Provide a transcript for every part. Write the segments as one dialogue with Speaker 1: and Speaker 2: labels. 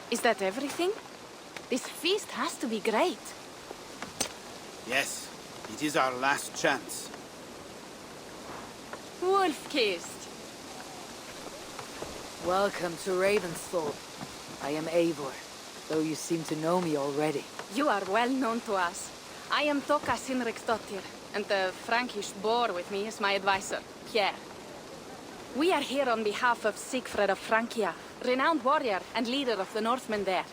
Speaker 1: Is that everything? This feast has to be great.
Speaker 2: Yes, it is our last chance.
Speaker 1: Wolf-kissed.
Speaker 3: Welcome to Ravensthorpe. I am Eivor, though you seem to know me already.
Speaker 1: You are well known to us. I am Toka Sinriksdottir, and the Frankish boar with me is my advisor, Pierre. We are here on behalf of Sigfred of Francia, renowned warrior and leader of the Northmen there.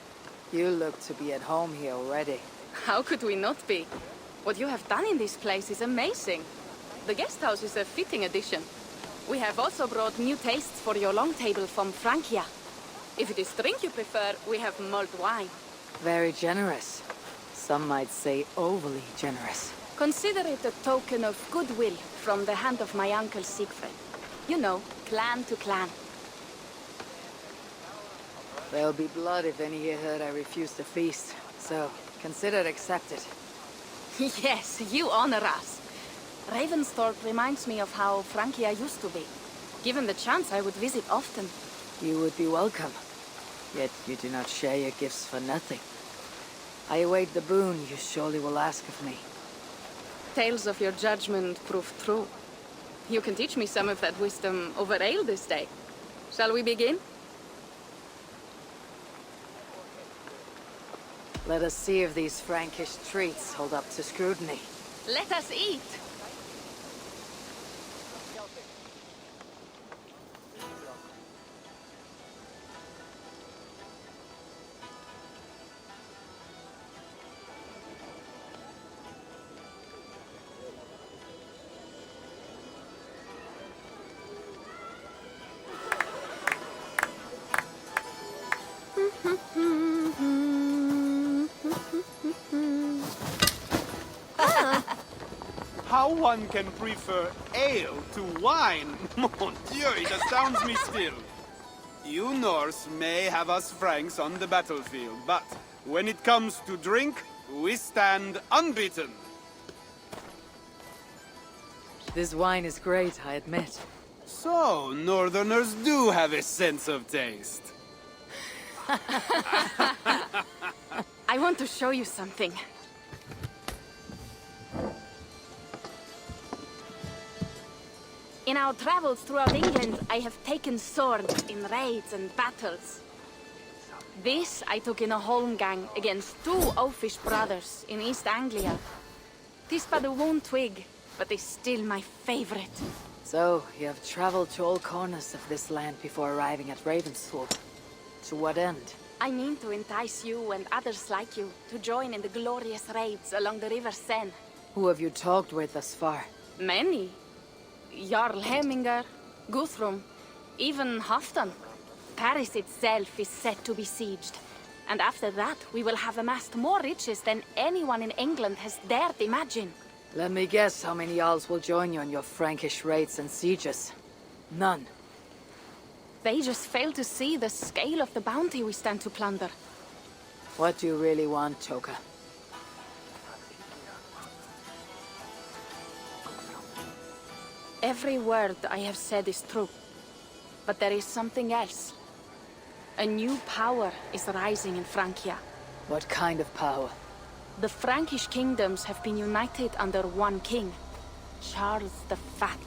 Speaker 3: You look to be at home here already.
Speaker 1: How could we not be? What you have done in this place is amazing. The guest house is a fitting addition. We have also brought new tastes for your long table from Francia. If it is drink you prefer, we have mulled wine.
Speaker 3: Very generous. Some might say overly generous.
Speaker 1: Consider it a token of goodwill from the hand of my uncle Sigfred. You know, clan to clan.
Speaker 3: There'll be blood if any here heard I refuse the feast, so consider it accepted.
Speaker 1: Yes, you honor us. Ravensthorpe reminds me of how Francia used to be. Given the chance, I would visit often.
Speaker 3: You would be welcome. Yet you do not share your gifts for nothing. I await the boon you surely will ask of me.
Speaker 1: Tales of your judgment prove true. You can teach me some of that wisdom over ale this day. Shall we begin?
Speaker 3: Let us see if these Frankish treats hold up to scrutiny.
Speaker 1: Let us eat!
Speaker 2: How one can prefer ale to wine? Mon Dieu, it astounds me still. You Norse may have us Franks on the battlefield, but when it comes to drink, we stand unbeaten.
Speaker 3: This wine is great, I admit.
Speaker 2: So, Northerners do have a sense of taste.
Speaker 1: I want to show you something. In our travels throughout England, I have taken sword in raids and battles. This I took in a holmgang against two oafish brothers in East Anglia. 'Tis but a wound twig, but is still my favorite.
Speaker 3: So, you have traveled to all corners of this land before arriving at Ravensthorpe. To what end?
Speaker 1: I mean to entice you and others like you to join in the glorious raids along the River Seine.
Speaker 3: Who have you talked with thus far?
Speaker 1: Many. Jarl Hemminger, Guthrum, even Halfdan. Paris itself is set to be besieged. And after that, we will have amassed more riches than anyone in England has dared imagine.
Speaker 3: Let me guess how many Jarls will join you on your Frankish raids and sieges. None.
Speaker 1: They just fail to see the scale of the bounty we stand to plunder.
Speaker 3: What do you really want, Toka?
Speaker 1: Every word I have said is true. But there is something else. A new power is rising in Francia.
Speaker 3: What kind of power?
Speaker 1: The Frankish kingdoms have been united under one king, Charles the Fat.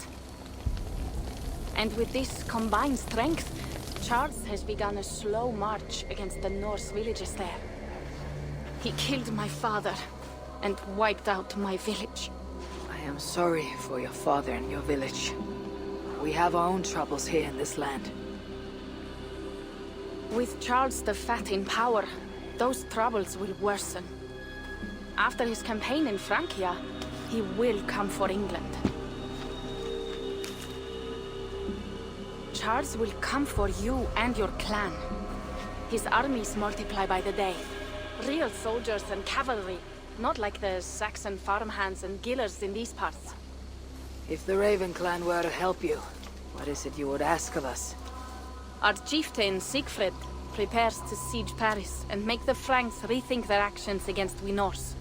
Speaker 1: And with this combined strength, Charles has begun a slow march against the Norse villages there. He killed my father and wiped out my village.
Speaker 3: I am sorry for your father and your village. We have our own troubles here in this land.
Speaker 1: With Charles the Fat in power, those troubles will worsen. After his campaign in Francia, he will come for England. Charles will come for you and your clan. His armies multiply by the day. Real soldiers and cavalry, not like the Saxon farmhands and gillers in these parts.
Speaker 3: If the Raven clan were to help you, what is it you would ask of us?
Speaker 1: Our chieftain, Sigfred, prepares to siege Paris and make the Franks rethink their actions against we Norse.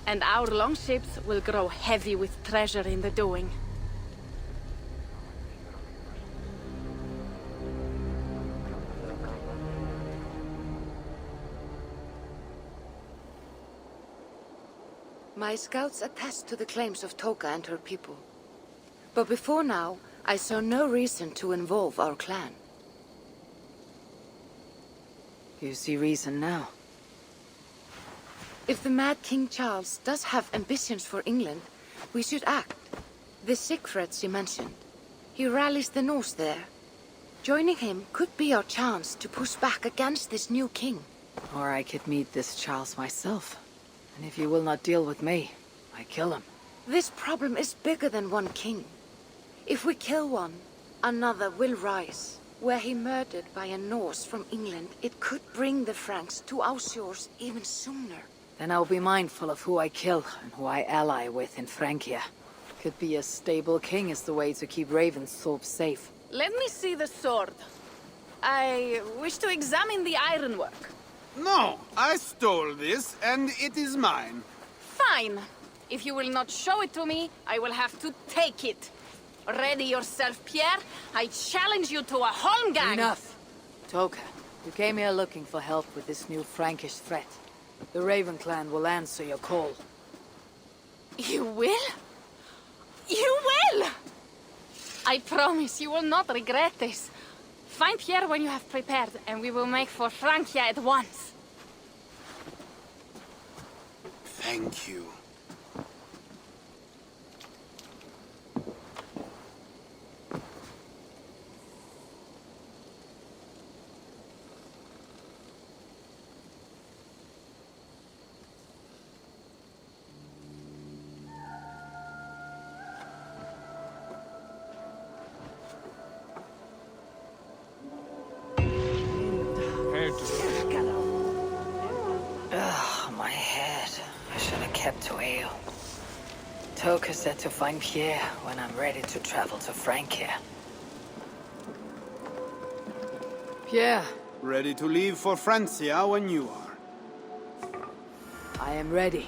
Speaker 1: And our longships will grow heavy with treasure in the doing.
Speaker 4: My scouts attest to the claims of Toka and her people. But before now, I saw no reason to involve our clan.
Speaker 3: You see reason now?
Speaker 4: If the Mad King Charles does have ambitions for England, we should act. The Siegfrieds you mentioned. He rallies the Norse there. Joining him could be our chance to push back against this new king.
Speaker 3: Or I could meet this Charles myself. And if you will not deal with me, I kill him.
Speaker 4: This problem is bigger than one king. If we kill one, another will rise. Were he murdered by a Norse from England, it could bring the Franks to our shores even sooner.
Speaker 3: Then I'll be mindful of who I kill and who I ally with in Francia. Could be a stable king is the way to keep Ravensthorpe safe.
Speaker 1: Let me see the sword. I wish to examine the ironwork.
Speaker 2: No, I stole this, and it is mine.
Speaker 1: Fine. If you will not show it to me, I will have to take it. Ready yourself, Pierre. I challenge you to a holmgang.
Speaker 3: Enough! Toka, you came here looking for help with this new Frankish threat. The Raven clan will answer your call.
Speaker 1: You will? You will! I promise you will not regret this. Find Pierre when you have prepared, and we will make for Francia at once.
Speaker 2: Thank you.
Speaker 3: Ugh, my head. I should have kept to ale. Toka said to find Pierre when I'm ready to travel to Francia. Pierre,
Speaker 2: Ready to leave for Francia when you are.
Speaker 3: I am ready.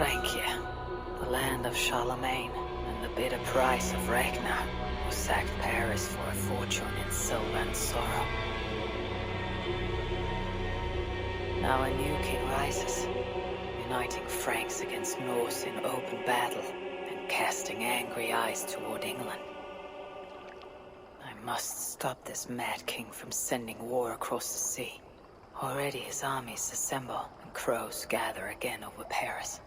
Speaker 3: Francia, the land of Charlemagne, and the bitter price of Ragnar, who sacked Paris for a fortune in silver and sorrow. Now a new king rises, uniting Franks against Norse in open battle, and casting angry eyes toward England. I must stop this mad king from sending war across the sea. Already his armies assemble, and crows gather again over Paris.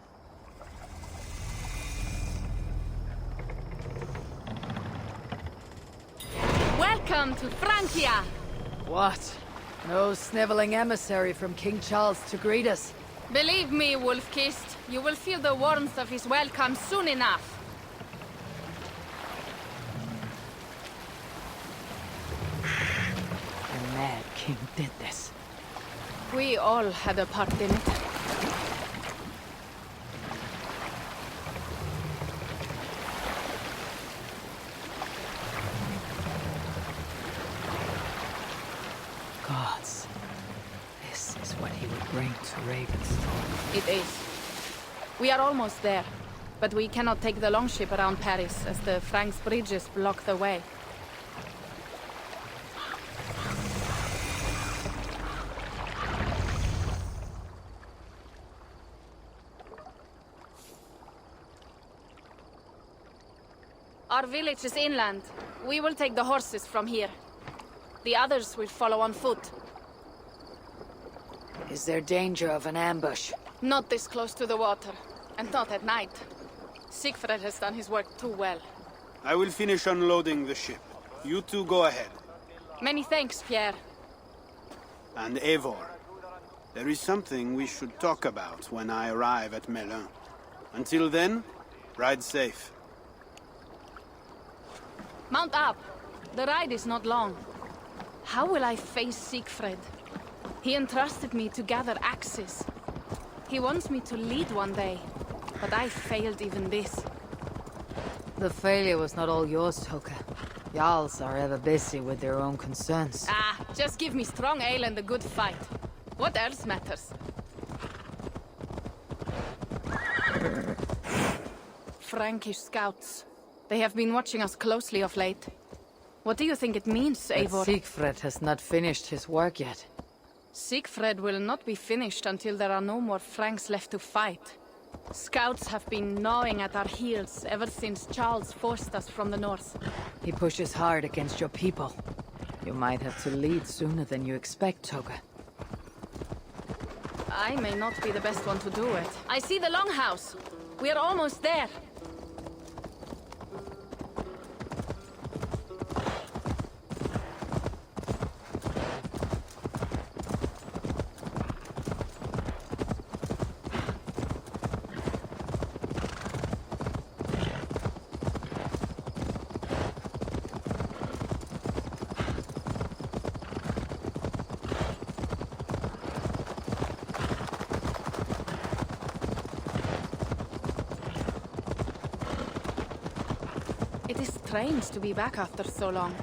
Speaker 1: Welcome to Francia!
Speaker 3: What? No sniveling emissary from King Charles to greet us?
Speaker 1: Believe me, Wolf-Kissed, you will feel the warmth of his welcome soon enough.
Speaker 3: The Mad King did this.
Speaker 1: We all had a part in it.
Speaker 3: Gods. This is what he would bring to Ravensthorpe.
Speaker 1: It is. We are almost there, but we cannot take the longship around Paris as the Franks' bridges block the way. Our village is inland. We will take the horses from here. The others will follow on foot.
Speaker 3: Is there danger of an ambush?
Speaker 1: Not this close to the water, and not at night. Siegfried has done his work too well.
Speaker 2: I will finish unloading the ship. You two go ahead.
Speaker 1: Many thanks, Pierre.
Speaker 2: And Eivor, there is something we should talk about when I arrive at Melun. Until then, ride safe.
Speaker 1: Mount up. The ride is not long. How will I face Siegfried? He entrusted me to gather axes. He wants me to lead one day, but I failed even this.
Speaker 3: The failure was not all yours, Toka. Jarls are ever busy with their own concerns.
Speaker 1: Ah, just give me strong ale and a good fight. What else matters? Frankish scouts. They have been watching us closely of late. What do you think it means,
Speaker 3: But
Speaker 1: Eivor?
Speaker 3: Siegfried has not finished his work yet.
Speaker 1: Siegfried will not be finished until there are no more Franks left to fight. Scouts have been gnawing at our heels ever since Charles forced us from the north.
Speaker 3: He pushes hard against your people. You might have to lead sooner than you expect, Toga.
Speaker 1: I may not be the best one to do it. I see the longhouse. We are almost there. It is strange to be back after so long.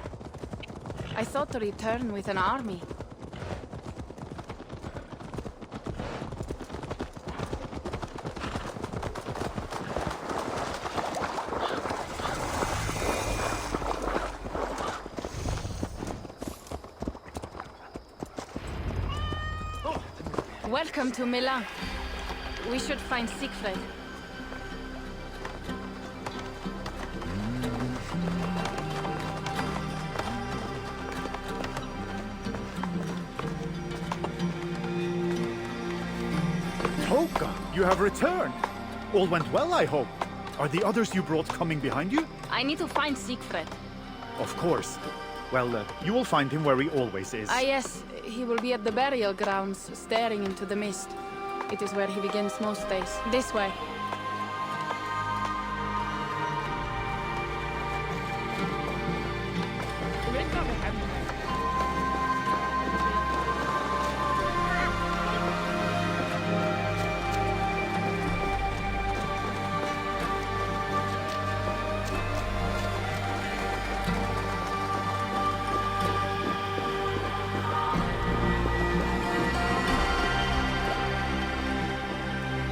Speaker 1: I thought to return with an army. Welcome to Milan. We should find Siegfried.
Speaker 5: Toka, you have returned. All went well, I hope. Are the others you brought coming behind you?
Speaker 1: I need to find Siegfried.
Speaker 5: Of course. Well, you will find him where he always is.
Speaker 1: Ah yes, he will be at the burial grounds, staring into the mist. It is where he begins most days. This way.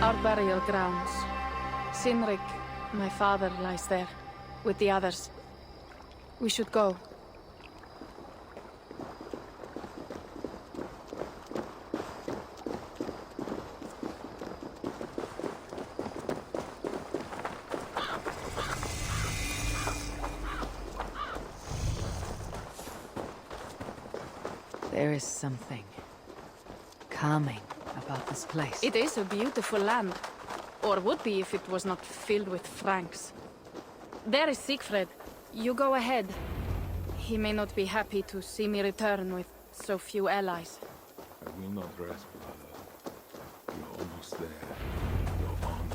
Speaker 1: Our burial grounds. Sinrik, my father, lies there, with the others. We should go.
Speaker 3: There is something calming about this place.
Speaker 1: It is a beautiful land. Or would be if it was not filled with Franks. There is Siegfried. You go ahead. He may not be happy to see me return with so few allies.
Speaker 6: I will not rest, brother. You're almost there. You're on.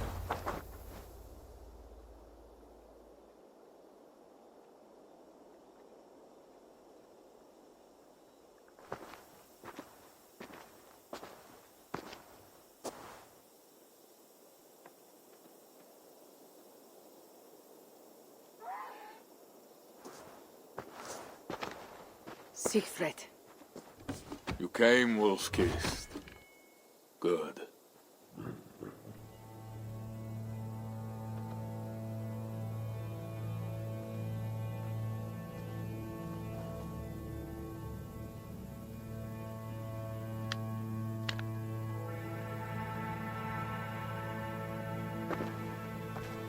Speaker 3: Siegfried.
Speaker 6: You came wolf-kissed. Good.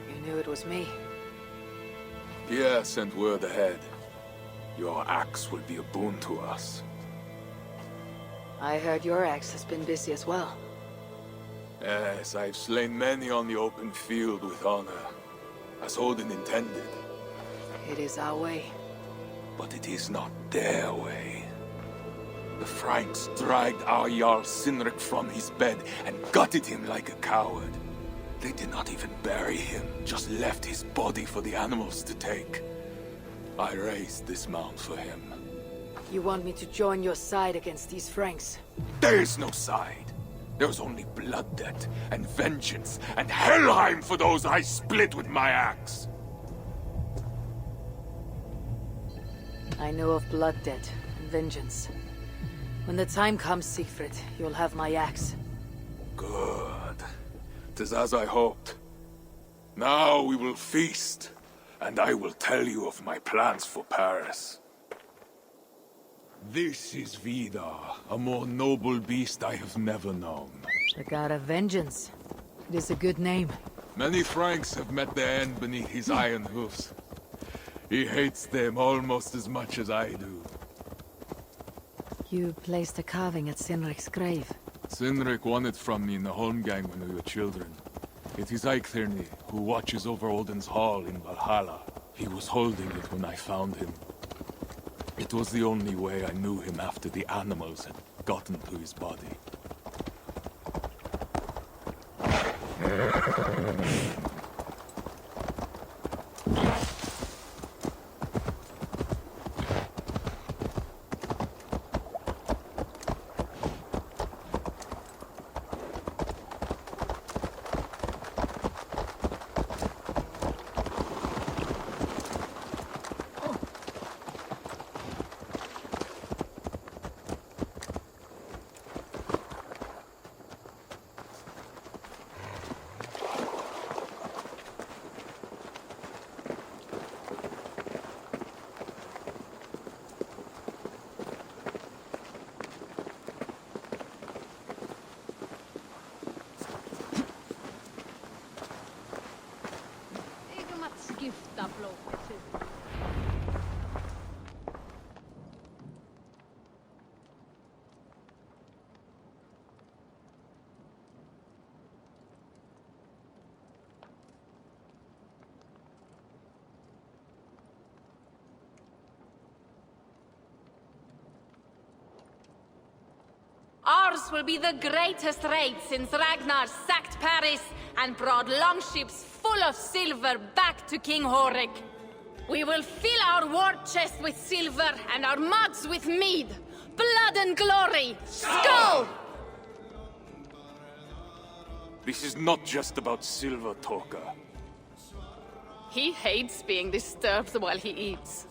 Speaker 3: You knew it was me.
Speaker 6: Pierre sent word ahead. Your axe will be a boon to us.
Speaker 3: I heard your axe has been busy as well.
Speaker 6: Yes, I've slain many on the open field with honor, as Odin intended.
Speaker 3: It is our way.
Speaker 6: But it is not their way. The Franks dragged our Jarl Sinric from his bed and gutted him like a coward. They did not even bury him, just left his body for the animals to take. I raised this mound for him.
Speaker 3: You want me to join your side against these Franks?
Speaker 6: There is no side. There's only blood debt and vengeance and Helheim for those I split with my axe.
Speaker 3: I know of blood debt and vengeance. When the time comes, Siegfried, you'll have my axe.
Speaker 6: Good. 'Tis as I hoped. Now we will feast, and I will tell you of my plans for Paris. This is Vidar, a more noble beast I have never known.
Speaker 3: The god of vengeance. It is a good name.
Speaker 6: Many Franks have met their end beneath his iron hoofs. He hates them almost as much as I do.
Speaker 3: You placed a carving at Sinric's grave.
Speaker 6: Sinric won it from me in the Holmgang when we were children. It is Eiktherni, who watches over Odin's hall in Valhalla. He was holding it when I found him. It was the only way I knew him after the animals had gotten to his body.
Speaker 1: Ours will be the greatest raid since Ragnar sacked Paris and brought longships full of silver back to King Horik. We will fill our war chest with silver and our mugs with mead. Blood and glory! Skull!
Speaker 6: This is not just about silver, Toka.
Speaker 1: He hates being disturbed while he eats.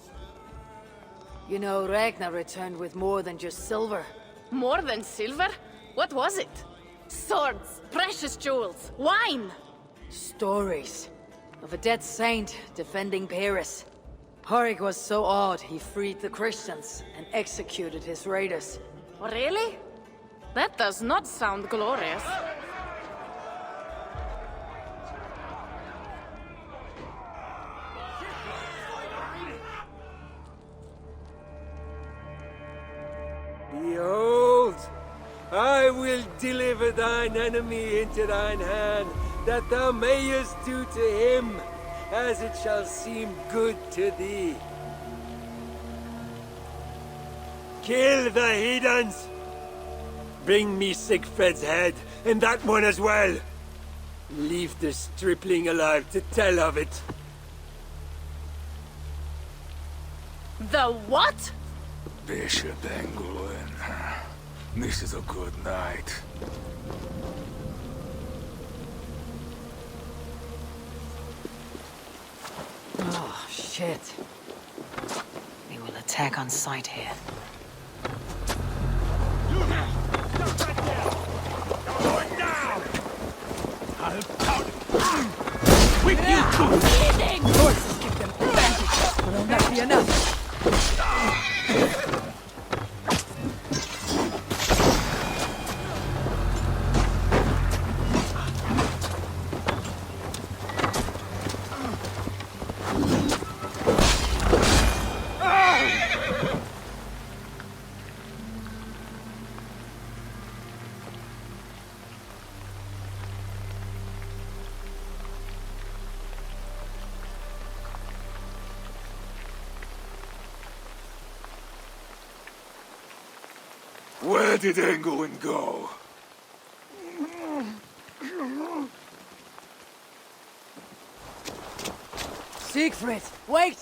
Speaker 3: You know, Ragnar returned with more than just silver.
Speaker 1: More than silver? What was it? Swords, precious jewels, wine!
Speaker 3: Stories of a dead saint defending Paris. Horik was so awed he freed the Christians and executed his raiders.
Speaker 1: Really? That does not sound glorious.
Speaker 7: Behold, I will deliver thine enemy into thine hand, that thou mayest do to him as it shall seem good to thee. Kill the heathens! Bring me Siegfried's head, and that one as well. Leave the stripling alive to tell of it.
Speaker 1: The what?
Speaker 6: Bishop Engulwin. This is a good night.
Speaker 3: Oh, shit. We will attack on sight here.
Speaker 6: With you too!
Speaker 8: Horses give them advantage, but will not be enough.
Speaker 6: Where did England go?
Speaker 8: Siegfried, wait!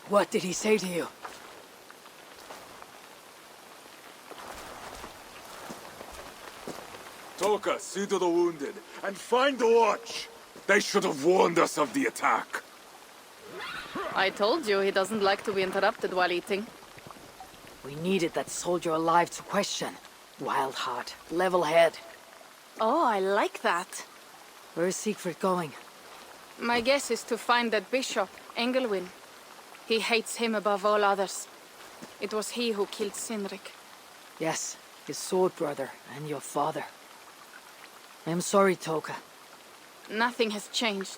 Speaker 8: What did he say to you?
Speaker 6: Toka, see to the wounded, and find the watch! They should have warned us of the attack.
Speaker 1: I told you he doesn't like to be interrupted while eating.
Speaker 8: We needed that soldier alive to question. Wild heart, level head.
Speaker 1: Oh, I like that.
Speaker 8: Where is Siegfried going?
Speaker 1: My guess is to find that bishop, Engelwin. He hates him above all others. It was he who killed Cynric.
Speaker 8: Yes, his sword brother and your father. I am sorry, Toka.
Speaker 1: Nothing has changed.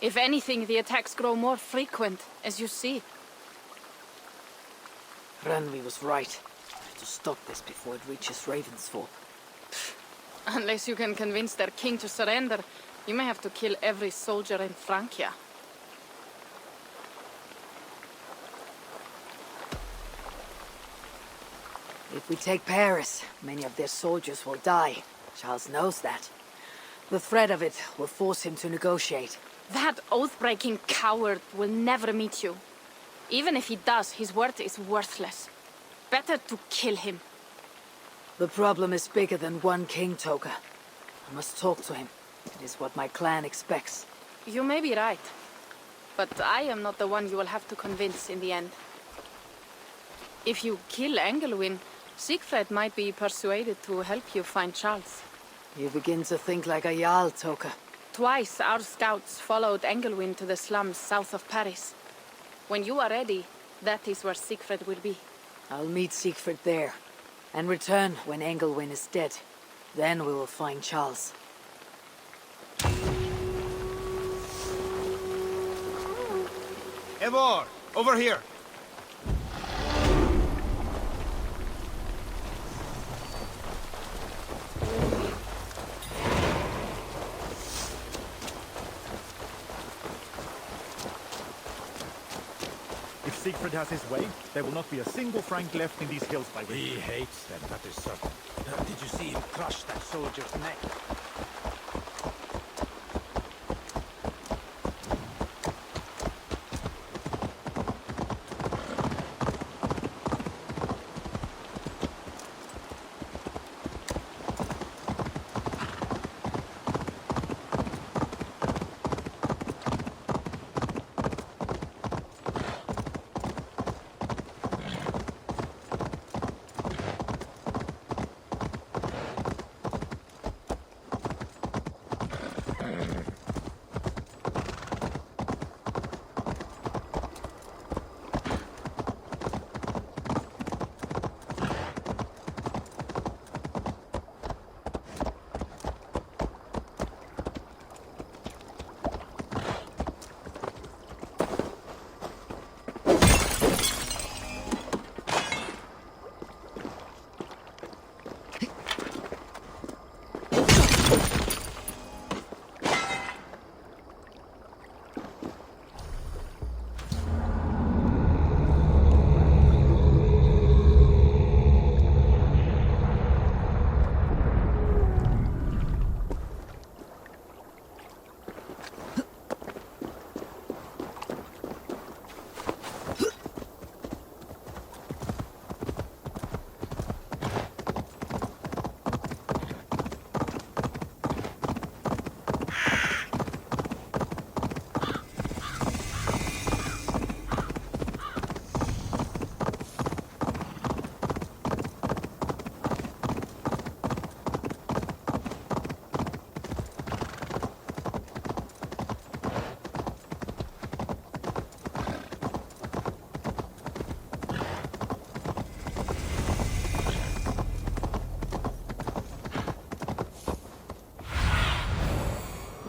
Speaker 1: If anything, the attacks grow more frequent, as you see.
Speaker 8: Randvi was right. To stop this before it reaches Ravensfall.
Speaker 1: Unless you can convince their king to surrender, you may have to kill every soldier in Francia.
Speaker 8: If we take Paris, many of their soldiers will die. Charles knows that. The threat of it will force him to negotiate.
Speaker 1: That oath-breaking coward will never meet you. Even if he does, his word is worthless. Better to kill him.
Speaker 8: The problem is bigger than one king, Toka. I must talk to him. It is what my clan expects.
Speaker 1: You may be right. But I am not the one you will have to convince in the end. If you kill Engelwin, Siegfried might be persuaded to help you find Charles.
Speaker 8: You begin to think like a Jarl, Toka.
Speaker 1: Twice our scouts followed Engelwin to the slums south of Paris. When you are ready, that is where Siegfried will be.
Speaker 8: I'll meet Siegfried there, and return when Engelwin is dead. Then we will find Charles.
Speaker 2: Eivor, over here.
Speaker 5: If Siegfried has his way, there will not be a single Frank left in these hills by winter.
Speaker 9: He hates them, that is certain. Did you see him crush that soldier's neck?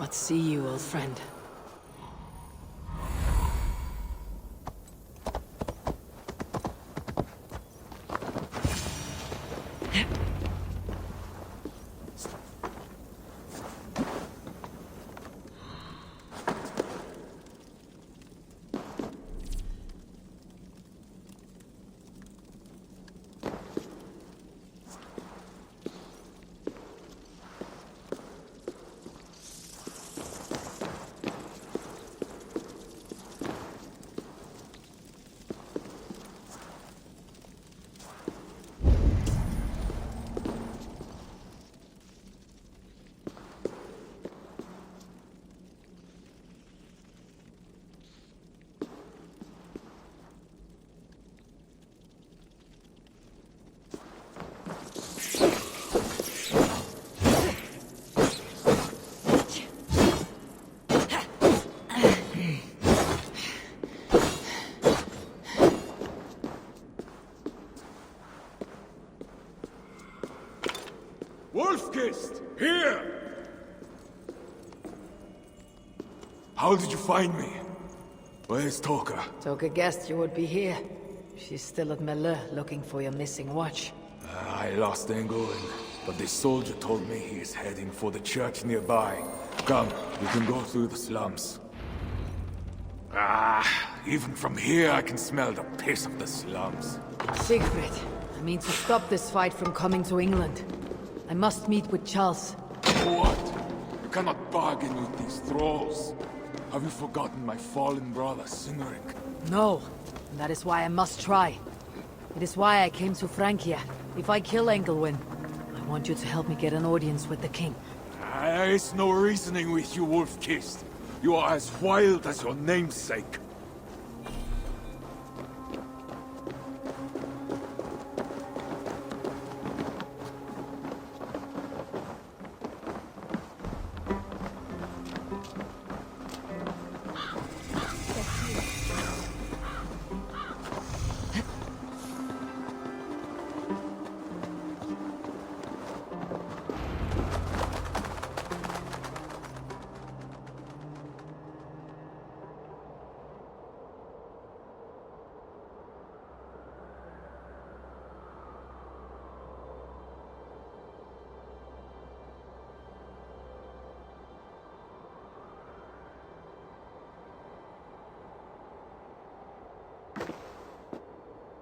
Speaker 8: not see you, old friend.
Speaker 6: Wolf-Kissed! Here! How did you find me? Where's Toka?
Speaker 8: Toka guessed you would be here. She's still at Melle looking for your missing watch.
Speaker 6: I lost England, but this soldier told me he is heading for the church nearby. Come, we can go through the slums. Even from here I can smell the piss of the slums.
Speaker 8: Siegfried, I mean to stop this fight from coming to England. I must meet with Charles.
Speaker 6: What? You cannot bargain with these thralls. Have you forgotten my fallen brother, Cynric?
Speaker 8: No, and that is why I must try. It is why I came to Francia. If I kill Engelwin, I want you to help me get an audience with the king.
Speaker 6: There is no reasoning with you, Wolf-Kissed. You are as wild as your namesake.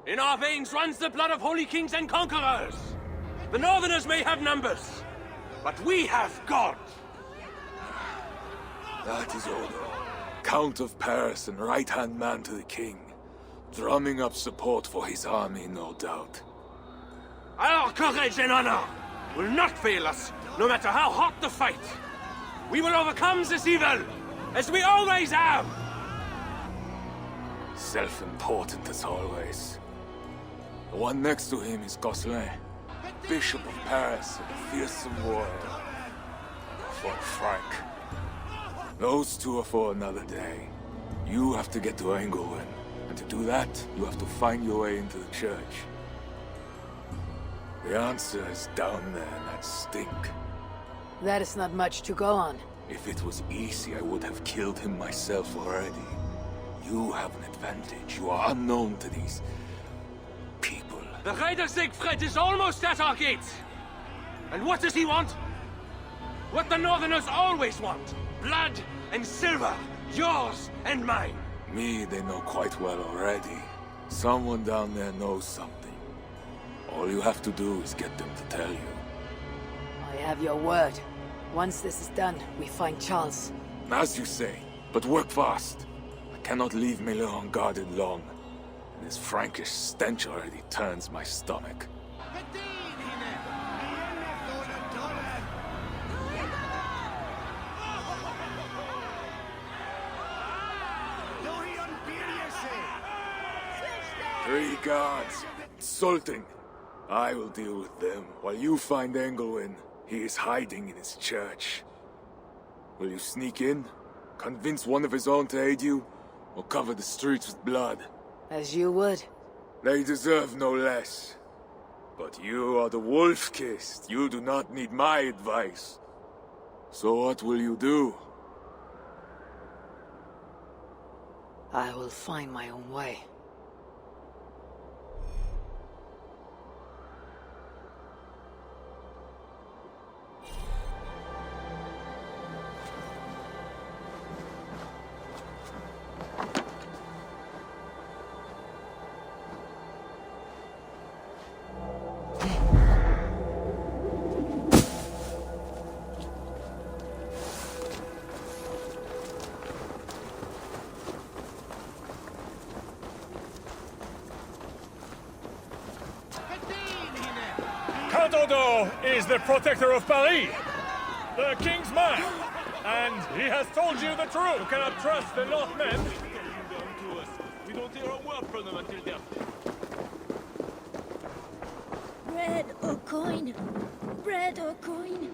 Speaker 7: In our veins runs the blood of holy kings and conquerors. The Northerners may have numbers, but we have God.
Speaker 6: That is Odo, Count of Paris and right-hand man to the king. Drumming up support for his army, no doubt.
Speaker 7: Our courage and honor will not fail us, no matter how hot the fight. We will overcome this evil, as we always have.
Speaker 6: Self-important as always. The one next to him is Gosselin, Bishop of Paris and a fearsome warrior. Fought Frank. Those two are for another day. You have to get to Engelwin, and to do that, you have to find your way into the church. The answer is down there in that stink.
Speaker 8: That is not much to go on.
Speaker 6: If it was easy, I would have killed him myself already. You have an advantage. You are unknown to these people.
Speaker 7: The Raider Siegfried is almost at our gates. And what does he want? What the Northerners always want. Blood and silver. Yours and mine.
Speaker 6: Me, they know quite well already. Someone down there knows something. All you have to do is get them to tell you.
Speaker 8: I have your word. Once this is done, we find Charles.
Speaker 6: As you say, but work fast. I cannot leave Mille unguarded long. And this Frankish stench already turns my stomach. Three guards, insulting. I will deal with them, while you find Engelwin. He is hiding in his church. Will you sneak in? Convince one of his own to aid you? Or cover the streets with blood?
Speaker 8: As you would.
Speaker 6: They deserve no less. But you are the Wolf-Kissed. You do not need my advice. So what will you do?
Speaker 8: I will find my own way.
Speaker 10: Count Odo is the protector of Paris, the king's man, and he has told you the truth. You cannot trust the Northmen.
Speaker 6: We don't hear a word from them until they're
Speaker 11: Bread or coin? Bread or coin?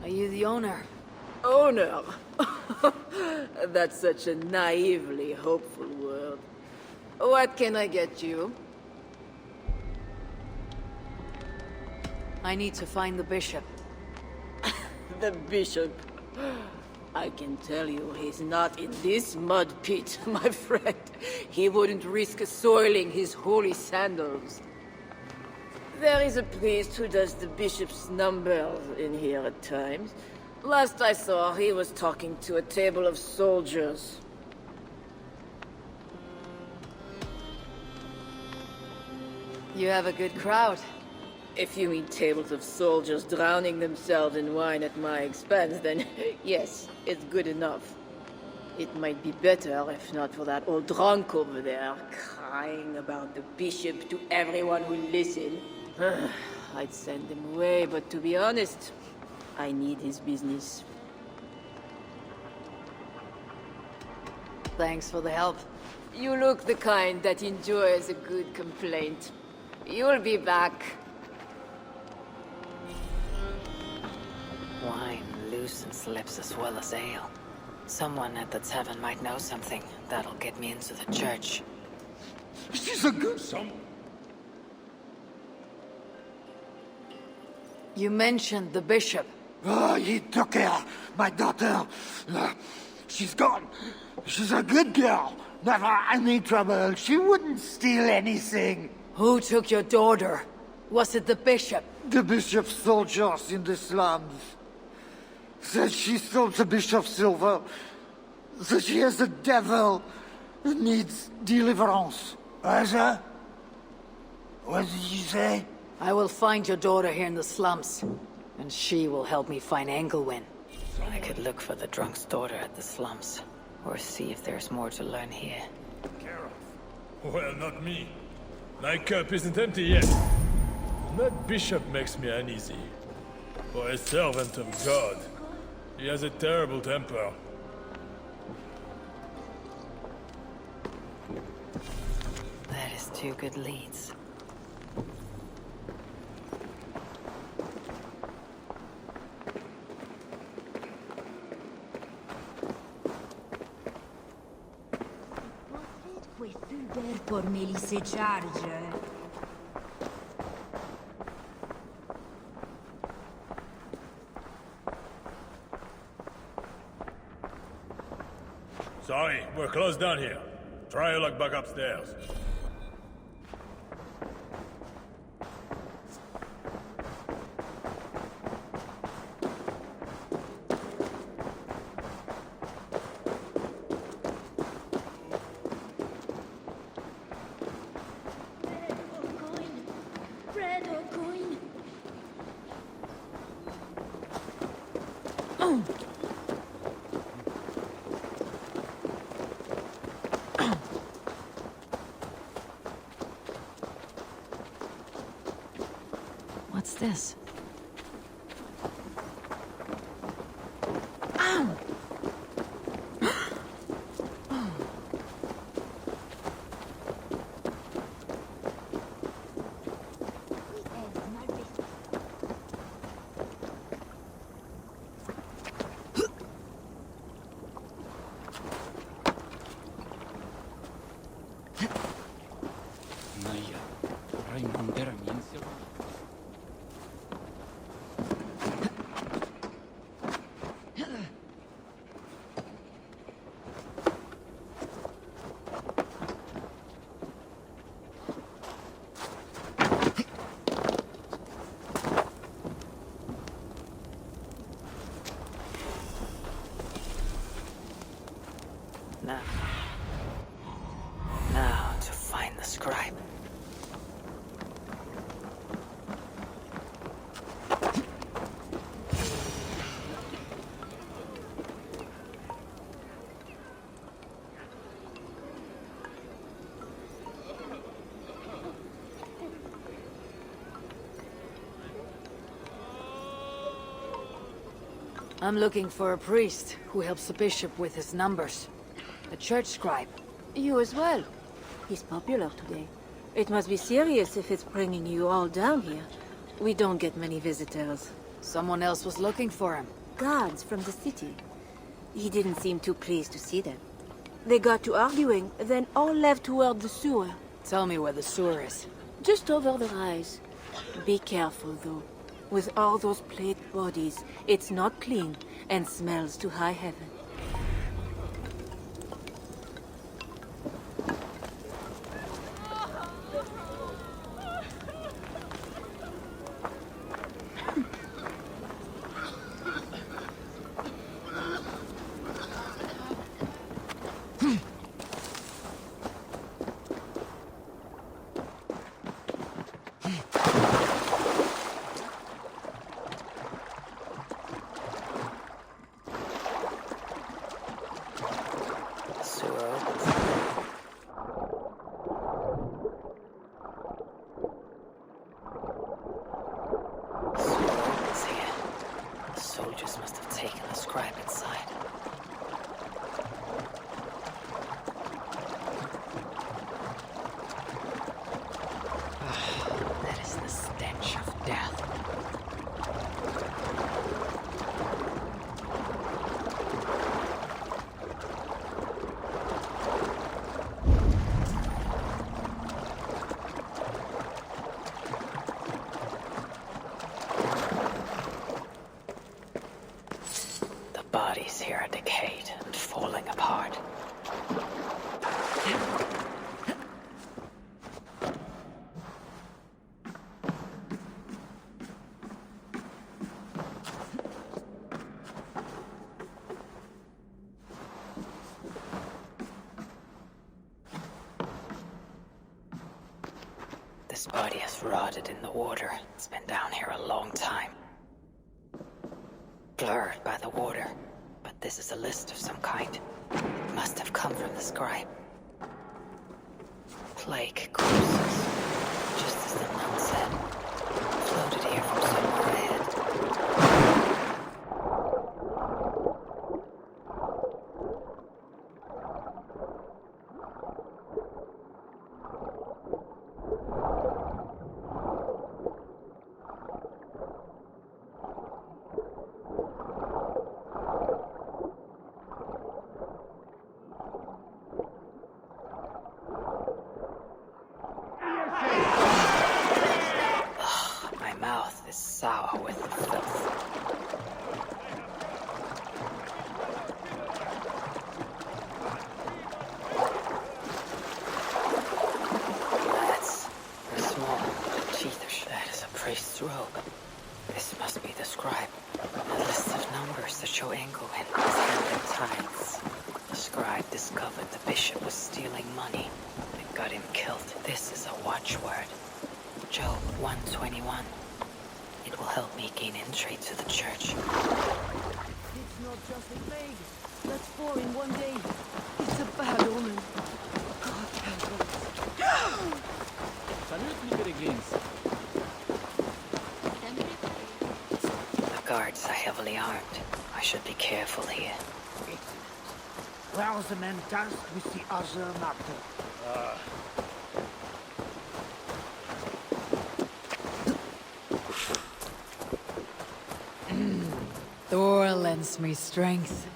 Speaker 8: Are you the owner?
Speaker 12: Owner? That's such a naively hopeful word. What can I get you?
Speaker 8: I need to find the bishop.
Speaker 12: The bishop. I can tell you he's not in this mud pit, my friend. He wouldn't risk soiling his holy sandals. There is a priest who does the bishop's numbers in here at times. Last I saw, he was talking to a table of soldiers.
Speaker 8: You have a good crowd.
Speaker 12: If you mean tables of soldiers drowning themselves in wine at my expense, then yes, it's good enough. It might be better if not for that old drunk over there, crying about the bishop to everyone who listens. I'd send him away, but to be honest, I need his business.
Speaker 8: Thanks for the help.
Speaker 12: You look the kind that enjoys a good complaint. You'll be back.
Speaker 3: Wine loosens lips as well as ale. Someone at the tavern might know something that'll get me into the church.
Speaker 9: She's a good son.
Speaker 8: You mentioned the bishop.
Speaker 9: Oh, he took her, my daughter. She's gone. She's a good girl. Never any trouble. She wouldn't steal anything.
Speaker 8: Who took your daughter? Was it the bishop?
Speaker 9: The bishop's soldiers in the slums. Said she stole the bishop's silver. Said she has the devil. Needs deliverance. What did you say?
Speaker 8: I will find your daughter here in the slums, and she will help me find Engelwin.
Speaker 3: I could look for the drunk's daughter at the slums, or see if there's more to learn here.
Speaker 10: Well, not me. My cup isn't empty yet. And that bishop makes me uneasy. For a servant of God, he has a terrible temper.
Speaker 3: That is 2 good leads.
Speaker 11: Por me li se charge.
Speaker 10: Sorry, we're closed down here. Try your luck back upstairs.
Speaker 11: Bread or coin?
Speaker 8: What's this?
Speaker 3: Now to find the scribe.
Speaker 8: I'm looking for a priest who helps the bishop with his numbers. A church scribe.
Speaker 12: You as well. He's popular today. It must be serious if it's bringing you all down here. We don't get many visitors.
Speaker 8: Someone else was looking for him.
Speaker 12: Guards from the city. He didn't seem too pleased to see them. They got to arguing, then all left toward the sewer.
Speaker 8: Tell me where the sewer is.
Speaker 12: Just over the rise. Be careful, though. With all those plague bodies, it's not clean and smells to high heaven.
Speaker 3: Bodies here are decayed and falling apart. This body has rotted in the water. It's been down here a long time. Blurred by the water. But this is a list of some kind. It must have come from the scribe. Plague corpses. Just as the nun said. Floated here from somewhere ahead. Sour with the filth. Lads, they're small, teethish. That is a priest's robe. This must be the scribe. A list of numbers that show England is handling tithes. The scribe discovered the bishop was stealing money and got him killed. This is a watchword. Job 121. It will help me gain entry to the church.
Speaker 11: It's not just a plague. That's 4 in one day. It's a bad omen. God help us.
Speaker 13: Salut, les peregrins.
Speaker 3: The guards are heavily armed. I should be careful here.
Speaker 9: Where are the men tasked with the other matter?
Speaker 8: Thor lends me strength.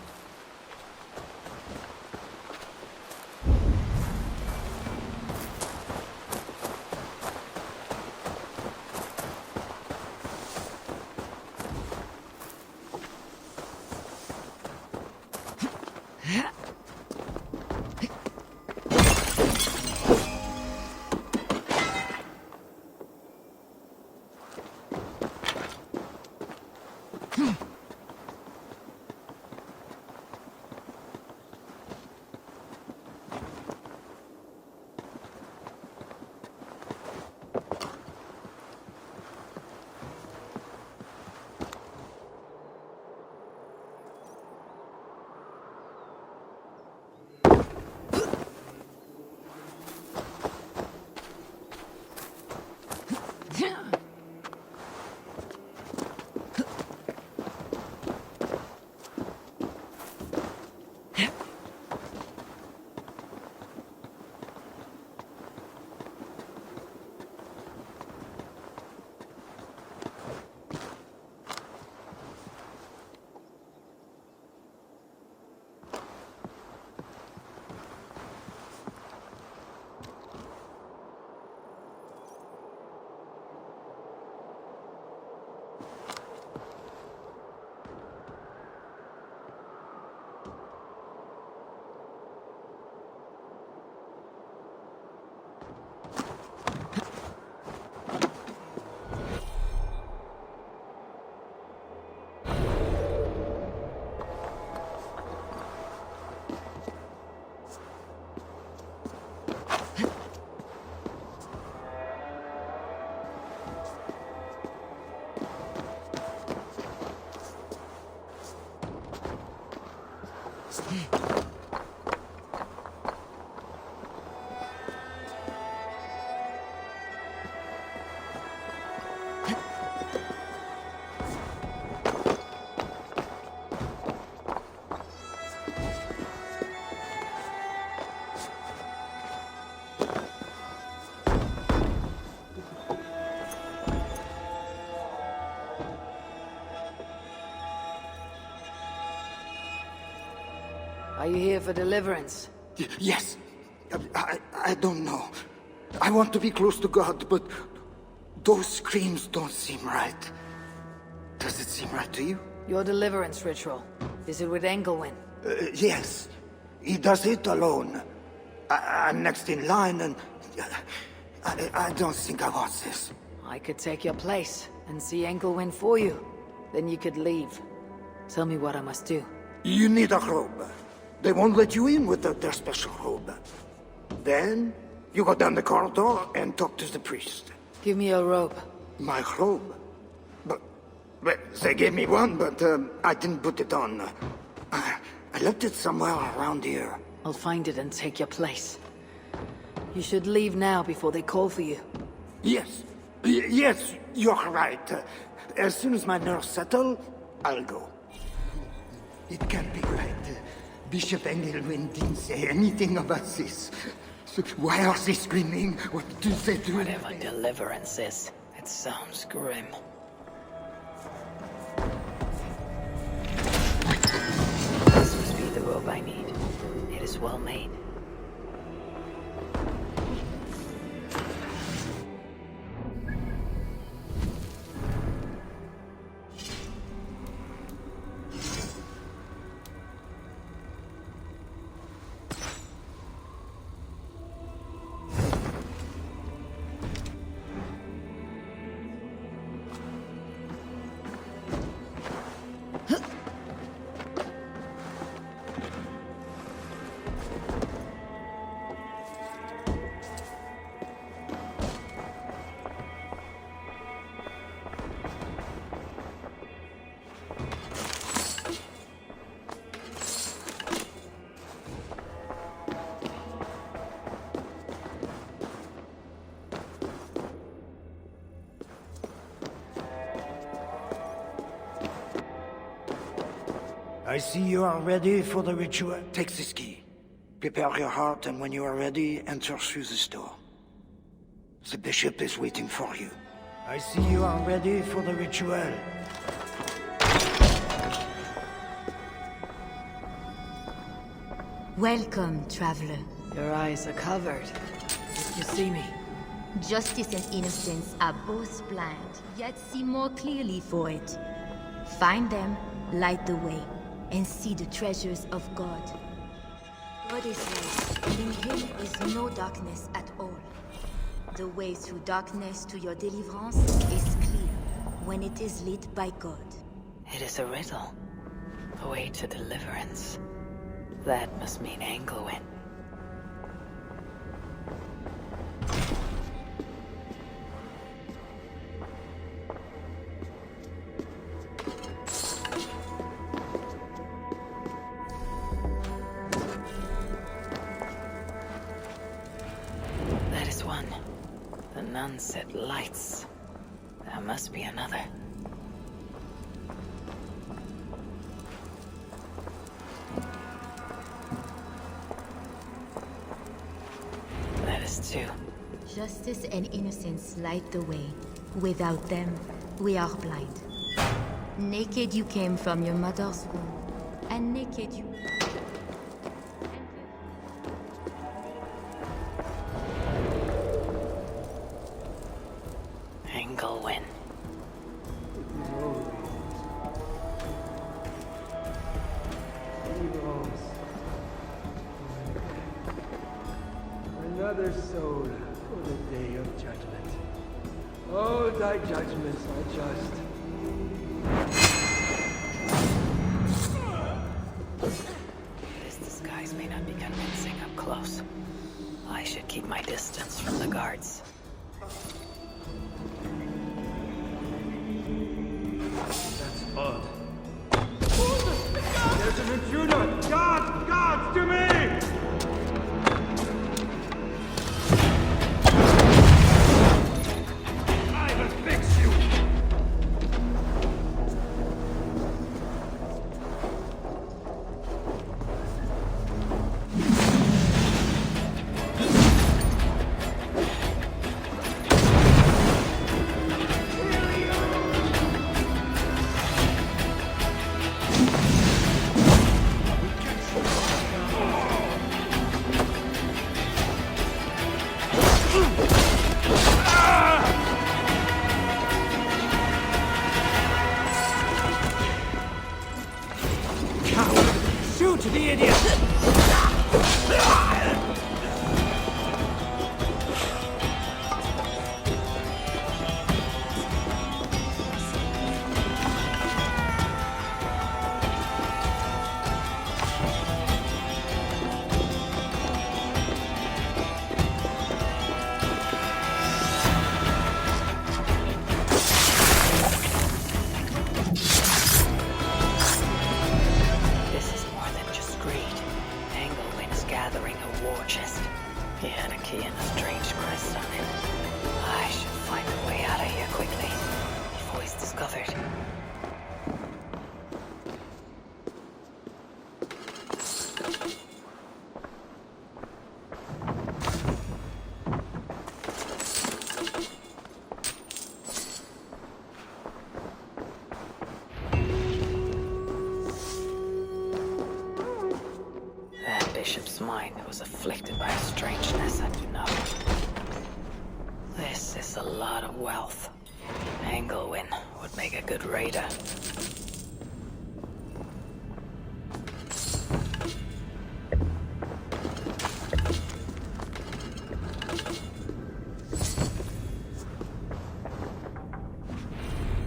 Speaker 8: for deliverance?
Speaker 9: Yes. I don't know. I want to be close to God, but those screams don't seem right. Does it seem right to you?
Speaker 8: Your deliverance ritual. Is it with Engelwin?
Speaker 9: Yes. He does it alone. I'm next in line, and I don't think I want this.
Speaker 8: I could take your place and see Engelwin for you. Then you could leave. Tell me what I must do.
Speaker 9: You need a robe. They won't let you in without their special robe. Then, you go down the corridor and talk to the priest.
Speaker 8: Give me your robe.
Speaker 9: My robe? But they gave me one, but I didn't put it on. I left it somewhere around here.
Speaker 8: I'll find it and take your place. You should leave now before they call for you.
Speaker 9: Yes. Yes, you're right. As soon as my nerves settle, I'll go. It can't be right. Bishop Engelwin didn't say anything about this. So why are they screaming? What do they do?
Speaker 3: Whatever deliverance is, it sounds grim. This must be the robe I need. It is well made.
Speaker 9: I see you are ready for the ritual. Take this key. Prepare your heart, and when you are ready, enter through this door. The bishop is waiting for you. I see you are ready for the ritual.
Speaker 14: Welcome, traveler.
Speaker 8: Your eyes are covered. Did you see me?
Speaker 14: Justice and innocence are both blind, yet see more clearly for it. Find them, light the way, and see the treasures of God. God is light. In him is no darkness at all. The way through darkness to your deliverance is clear when it is lit by God.
Speaker 3: It is a riddle. A way to deliverance. That must mean Engelwin. That is one. The nun said lights. There must be another. That is two.
Speaker 14: Justice and innocence light the way. Without them, we are blind. Naked you came from your mother's womb, and naked you...
Speaker 3: Engelwin.
Speaker 7: Another soul for the day of judgment. Oh, thy judgments are just.
Speaker 3: This disguise may not be convincing up close. I should keep my distance from the guards.
Speaker 7: That's odd. There's an intruder! Guards! Guards, to me! I will fix you!
Speaker 3: chest. He had a key and a strange crest on it. I should find a way out of here quickly, before he's discovered. That bishop's mind was afflicted by a strangeness I do know. This is a lot of wealth. Engelwin would make a good raider.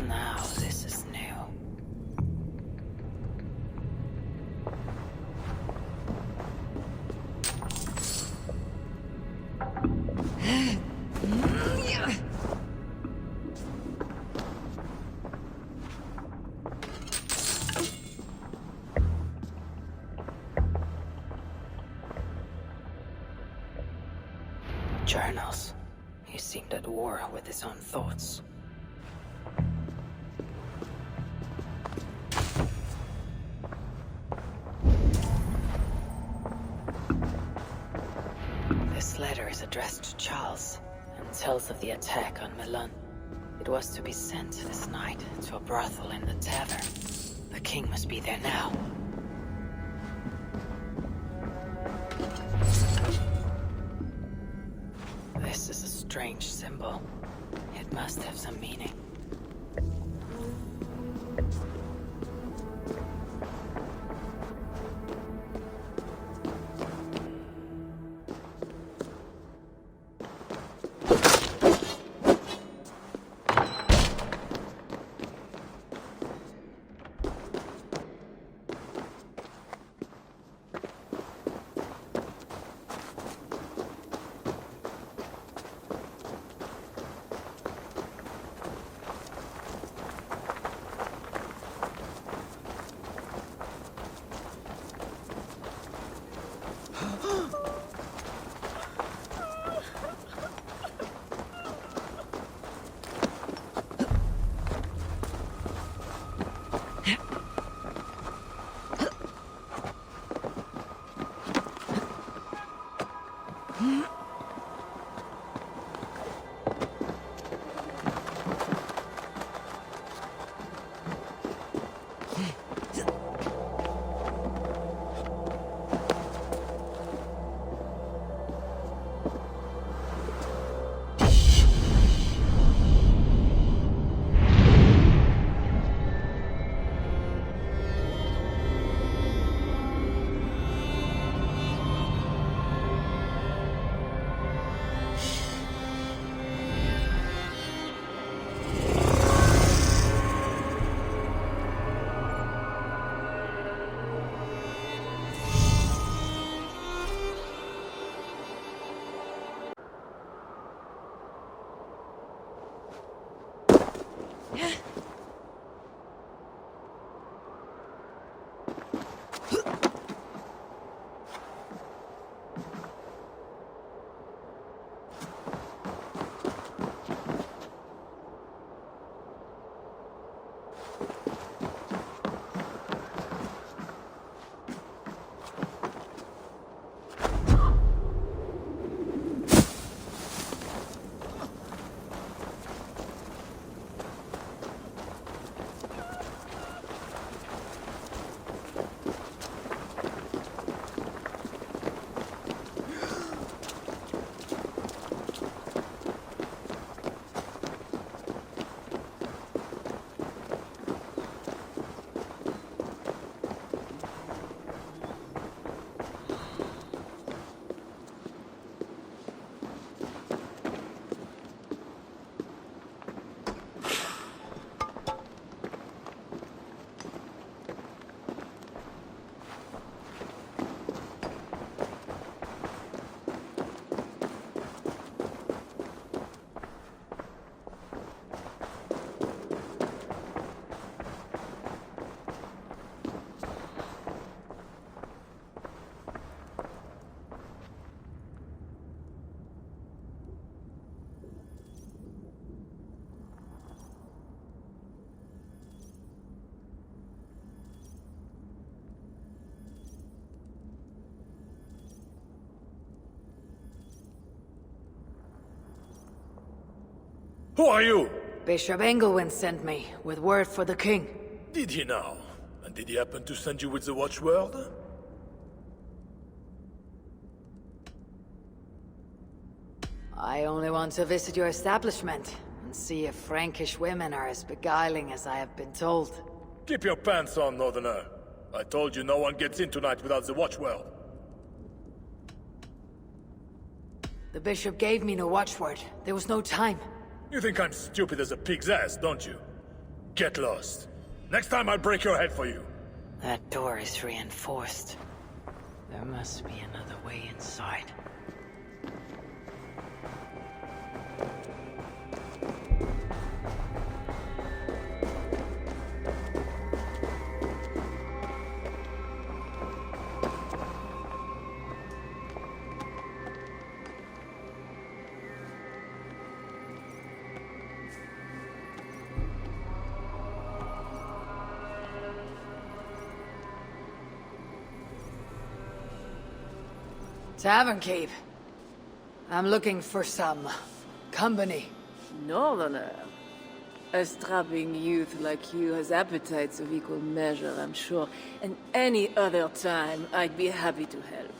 Speaker 3: Now this is new. Journals. He seemed at war with his own thoughts. This letter is addressed to Charles and tells of the attack on Milan. It was to be sent this night to a brothel in the tavern. The king must be there now. This is a strange symbol. It must have some meaning.
Speaker 10: Who are you?
Speaker 8: Bishop Engelwin sent me with word for the king.
Speaker 10: Did he now? And did he happen to send you with the watchword?
Speaker 8: I only want to visit your establishment and see if Frankish women are as beguiling as I have been told.
Speaker 10: Keep your pants on, Northerner. I told you no one gets in tonight without the watchword.
Speaker 8: The bishop gave me no watchword. There was no time.
Speaker 10: You think I'm stupid as a pig's ass, don't you? Get lost. Next time I'll break your head for you.
Speaker 3: That door is reinforced. There must be another way inside.
Speaker 8: Tavern keep. I'm looking for some company.
Speaker 12: Northerner. A strapping youth like you has appetites of equal measure, I'm sure. And any other time, I'd be happy to help.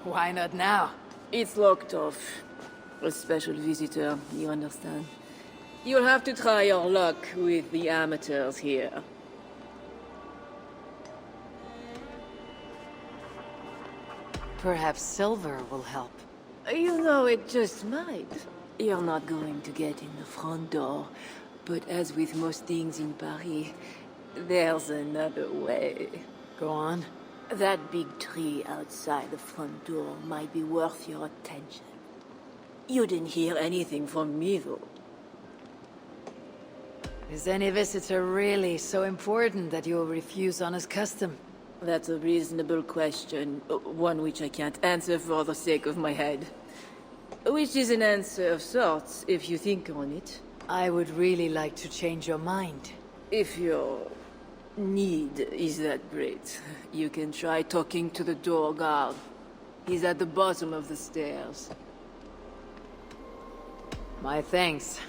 Speaker 8: Why not now?
Speaker 12: It's locked off. A special visitor, you understand. You'll have to try your luck with the amateurs here.
Speaker 8: Perhaps silver will help.
Speaker 12: You know, it just might. You're not going to get in the front door. But as with most things in Paris, there's another way.
Speaker 8: Go on.
Speaker 12: That big tree outside the front door might be worth your attention. You didn't hear anything from me, though.
Speaker 8: Is any visitor really so important that you'll refuse honest custom?
Speaker 12: That's a reasonable question, one which I can't answer for the sake of my head. Which is an answer of sorts, if you think on it.
Speaker 8: I would really like to change your mind.
Speaker 12: If your need is that great, you can try talking to the door guard. He's at the bottom of the stairs.
Speaker 8: My thanks.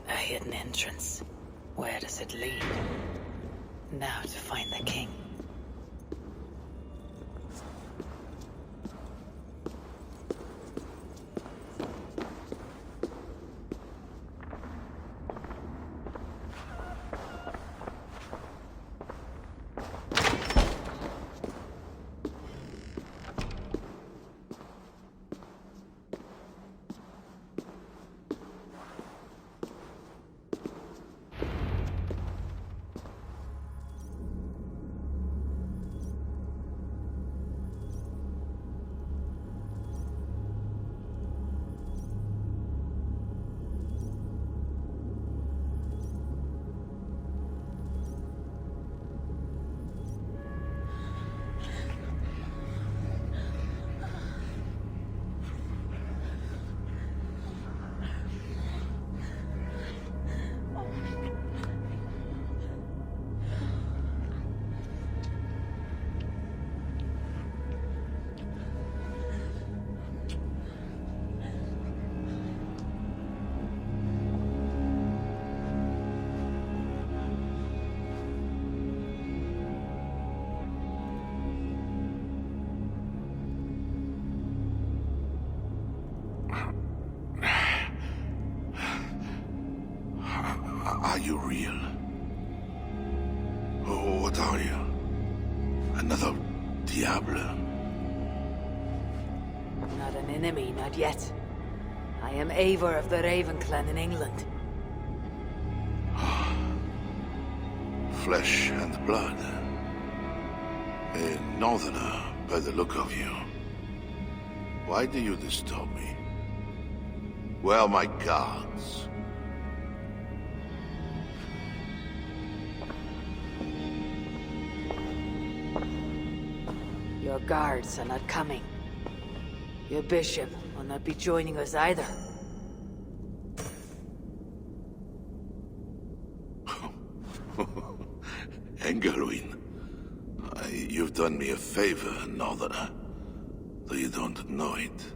Speaker 3: A hidden entrance. Where does it lead? Now to find the king.
Speaker 6: Are you real? Oh, what are you? Another Diablo?
Speaker 8: not an enemy, not yet. I am Eivor of the Raven Clan in England.
Speaker 15: Flesh and blood. A northerner, by the look of you. Why do you disturb me? Where are my guards?
Speaker 8: Your guards are not coming. Your bishop will not be joining us either.
Speaker 15: Engelwin, you've done me a favor, northerner, though you don't know it.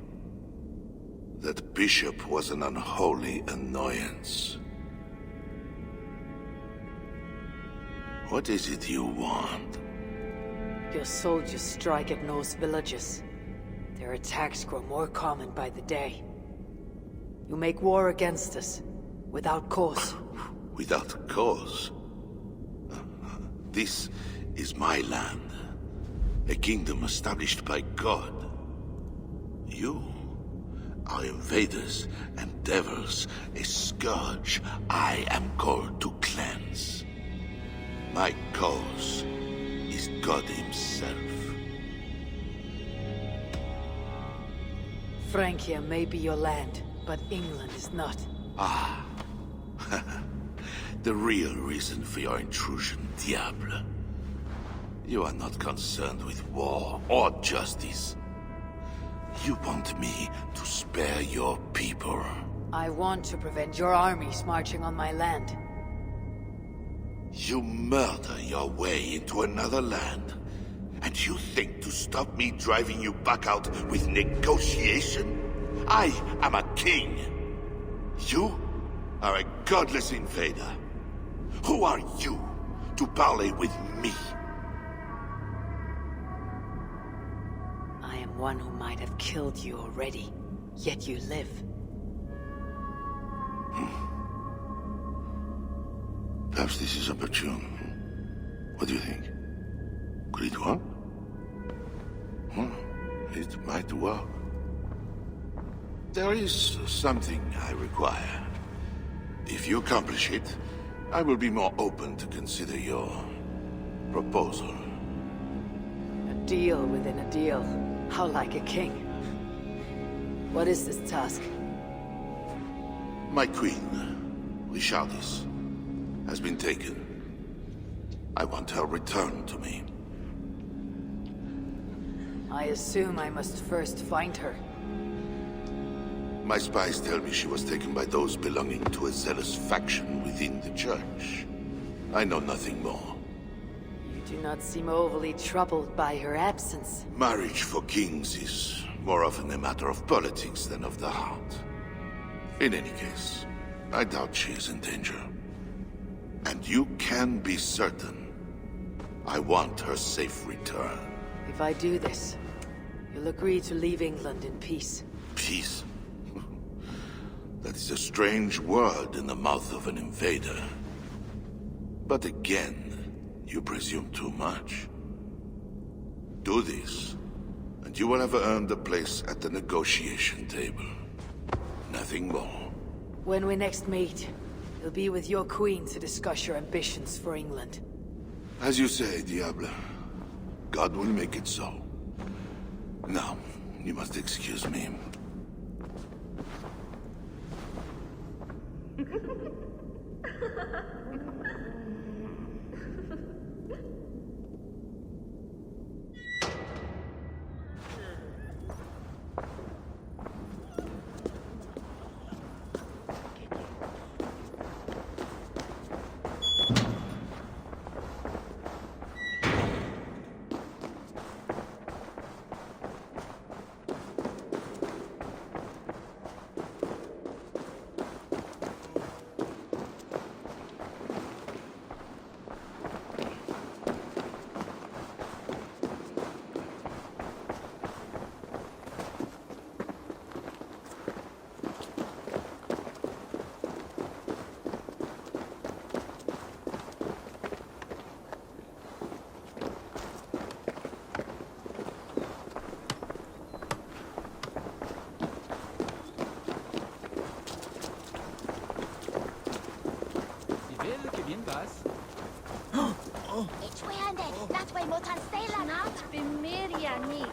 Speaker 15: That bishop was an unholy annoyance. What is it you want?
Speaker 8: Your soldiers strike at Norse villages. Their attacks grow more common by the day. You make war against us, without cause.
Speaker 15: Without cause? This is my land. A kingdom established by God. You are invaders and devils, a scourge I am called to cleanse. My cause is God himself.
Speaker 8: Francia may be your land, but England is not.
Speaker 15: Ah. The real reason for your intrusion, Diable. You are not concerned with war or justice. You want me to spare your people.
Speaker 8: I want to prevent your armies marching on my land.
Speaker 15: You murder your way into another land, and you think to stop me driving you back out with negotiation? I am a king. You are a godless invader. Who are you to parley with me?
Speaker 8: I am one who might have killed you already, yet you live.
Speaker 15: Perhaps this is opportune. What do you think? Could it work? It might work. There is something I require. If you accomplish it, I will be more open to consider your proposal.
Speaker 8: A deal within a deal. How like a king. What is this task?
Speaker 15: My queen, Richardis, has been taken. I want her returned to me.
Speaker 8: I assume I must first find her.
Speaker 15: My spies tell me she was taken by those belonging to a zealous faction within the church. I know nothing more.
Speaker 8: You do not seem overly troubled by her absence.
Speaker 15: Marriage for kings is more often a matter of politics than of the heart. In any case, I doubt she is in danger. And you can be certain I want her safe return.
Speaker 8: If I do this, you'll agree to leave England in peace.
Speaker 15: Peace? That is a strange word in the mouth of an invader. But again, you presume too much. Do this, and you will have earned a place at the negotiation table. Nothing more.
Speaker 8: When we next meet, you'll be with your queen to discuss your ambitions for England.
Speaker 15: As you say, Diable. God will make it so. Now, you must excuse me.
Speaker 11: Snart bemärjer ni.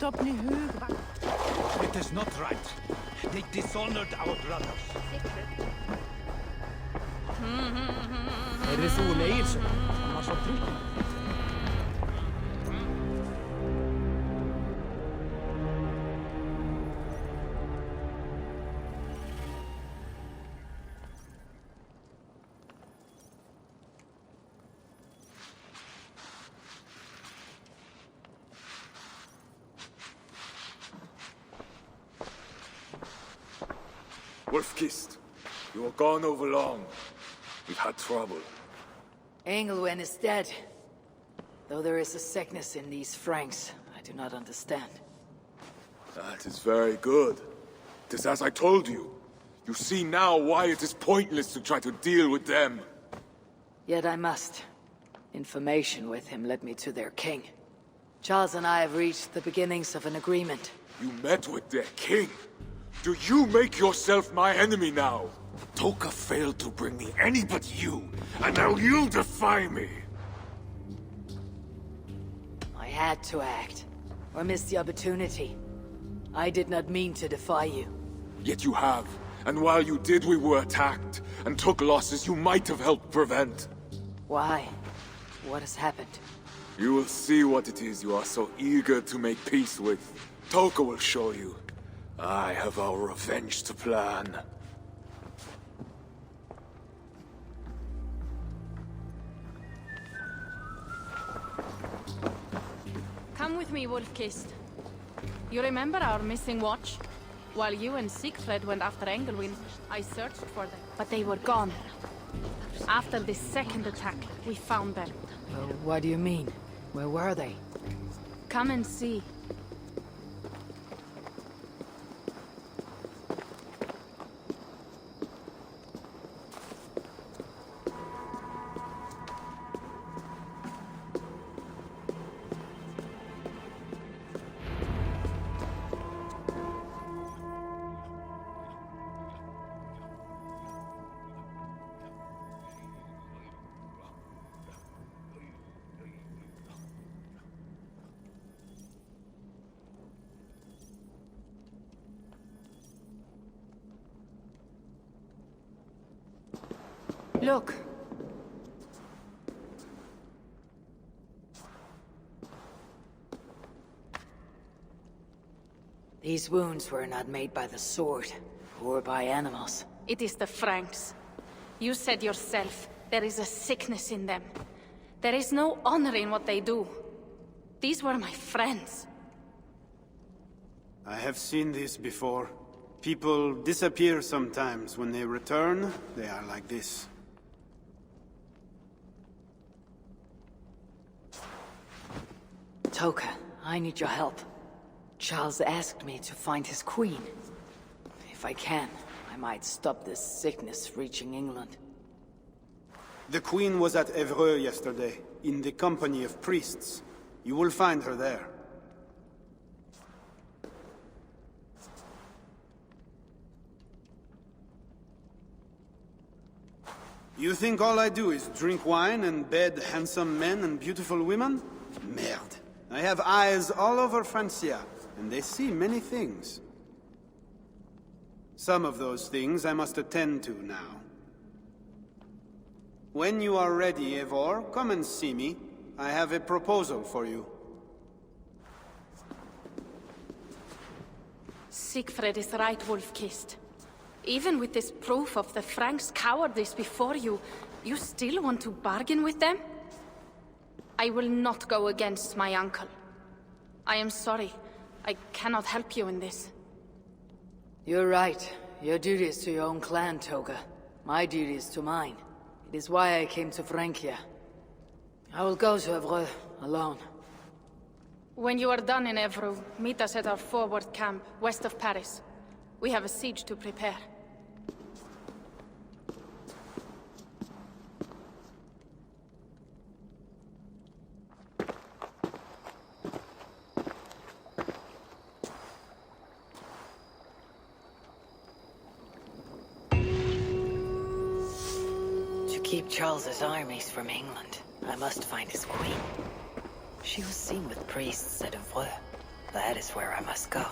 Speaker 16: Stop ni hög.
Speaker 17: It is not right. They dishonored our brothers.
Speaker 13: Er þið þú Egilsson? Hann var svo trygginn.
Speaker 6: Wolf-Kissed, you were gone over long. We've had trouble.
Speaker 8: Engelwen is dead. Though there is a sickness in these Franks, I do not understand.
Speaker 6: That is very good. It is as I told you. You see now why it is pointless to try to deal with them.
Speaker 8: Yet I must. Information with him led me to their king. Charles and I have reached the beginnings of an agreement.
Speaker 6: You met with their king? Do you make yourself my enemy now? Toka failed to bring me any but you, and now you defy me!
Speaker 8: I had to act, or miss the opportunity. I did not mean to defy you.
Speaker 6: Yet you have, and while you did, we were attacked, and took losses you might have helped prevent.
Speaker 8: Why? What has happened?
Speaker 6: You will see what it is you are so eager to make peace with. Toka will show you. I have our revenge to plan.
Speaker 1: Come with me, Wolf-Kissed. You remember our missing watch? While you and Siegfried went after Engelwin, I searched for them, but they were gone. After the second attack, we found them.
Speaker 8: What do you mean? Where were they?
Speaker 1: Come and see. Look.
Speaker 8: These wounds were not made by the sword, or by animals.
Speaker 1: It is the Franks. You said yourself, there is a sickness in them. There is no honor in what they do. These were my friends.
Speaker 2: I have seen this before. People disappear sometimes. When they return, they are like this.
Speaker 8: Toka, I need your help. Charles asked me to find his queen. If I can, I might stop this sickness reaching England.
Speaker 2: The queen was at Evreux yesterday, in the company of priests. You will find her there. You think all I do is drink wine and bed handsome men and beautiful women? Merde. I have eyes all over Francia, and they see many things. Some of those things I must attend to now. When you are ready, Eivor, come and see me. I have a proposal for you.
Speaker 1: Siegfried is right, Wolf-Kissed. Even with this proof of the Franks' cowardice before you, you still want to bargain with them? I will not go against my uncle. I am sorry. I cannot help you in this.
Speaker 8: You're right. Your duty is to your own clan, Toga. My duty is to mine. It is why I came to Francia. I will go to Evreux alone.
Speaker 1: When you are done in Evreux, meet us at our forward camp, west of Paris. We have a siege to prepare.
Speaker 3: To keep Charles's armies from England, I must find his queen. She was seen with priests at Evreux. That is where I must go.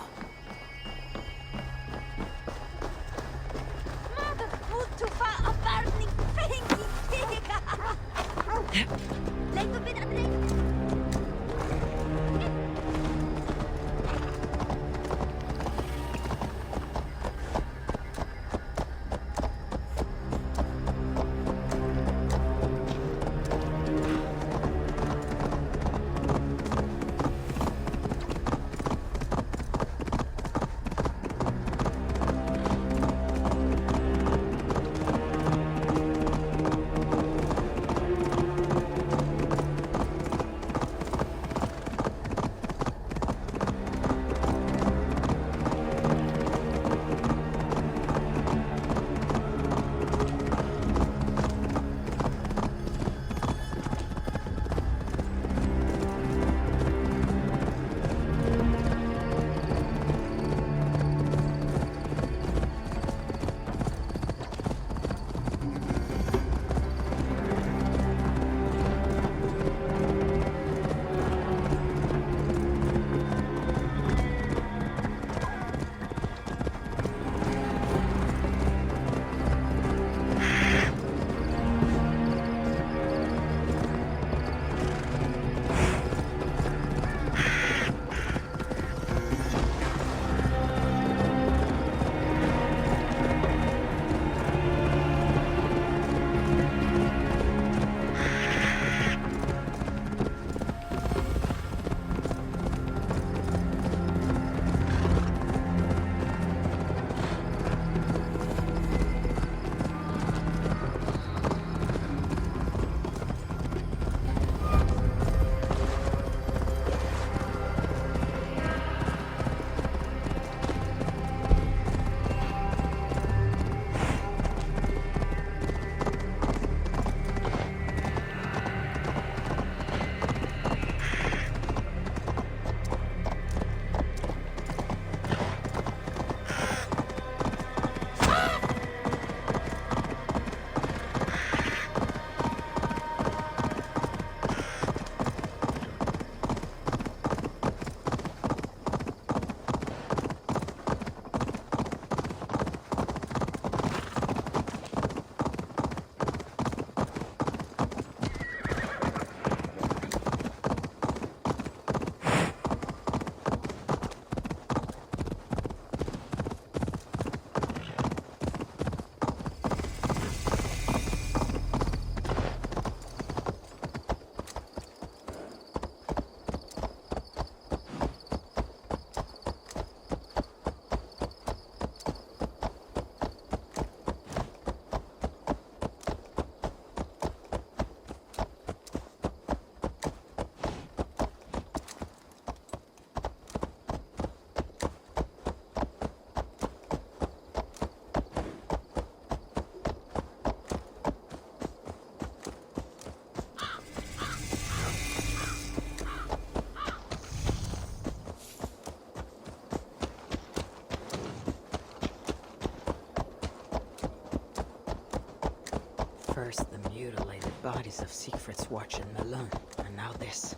Speaker 8: First the mutilated bodies of Siegfried's watch in Melun, and now this.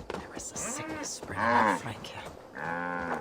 Speaker 8: There is a sickness spreading in Francia.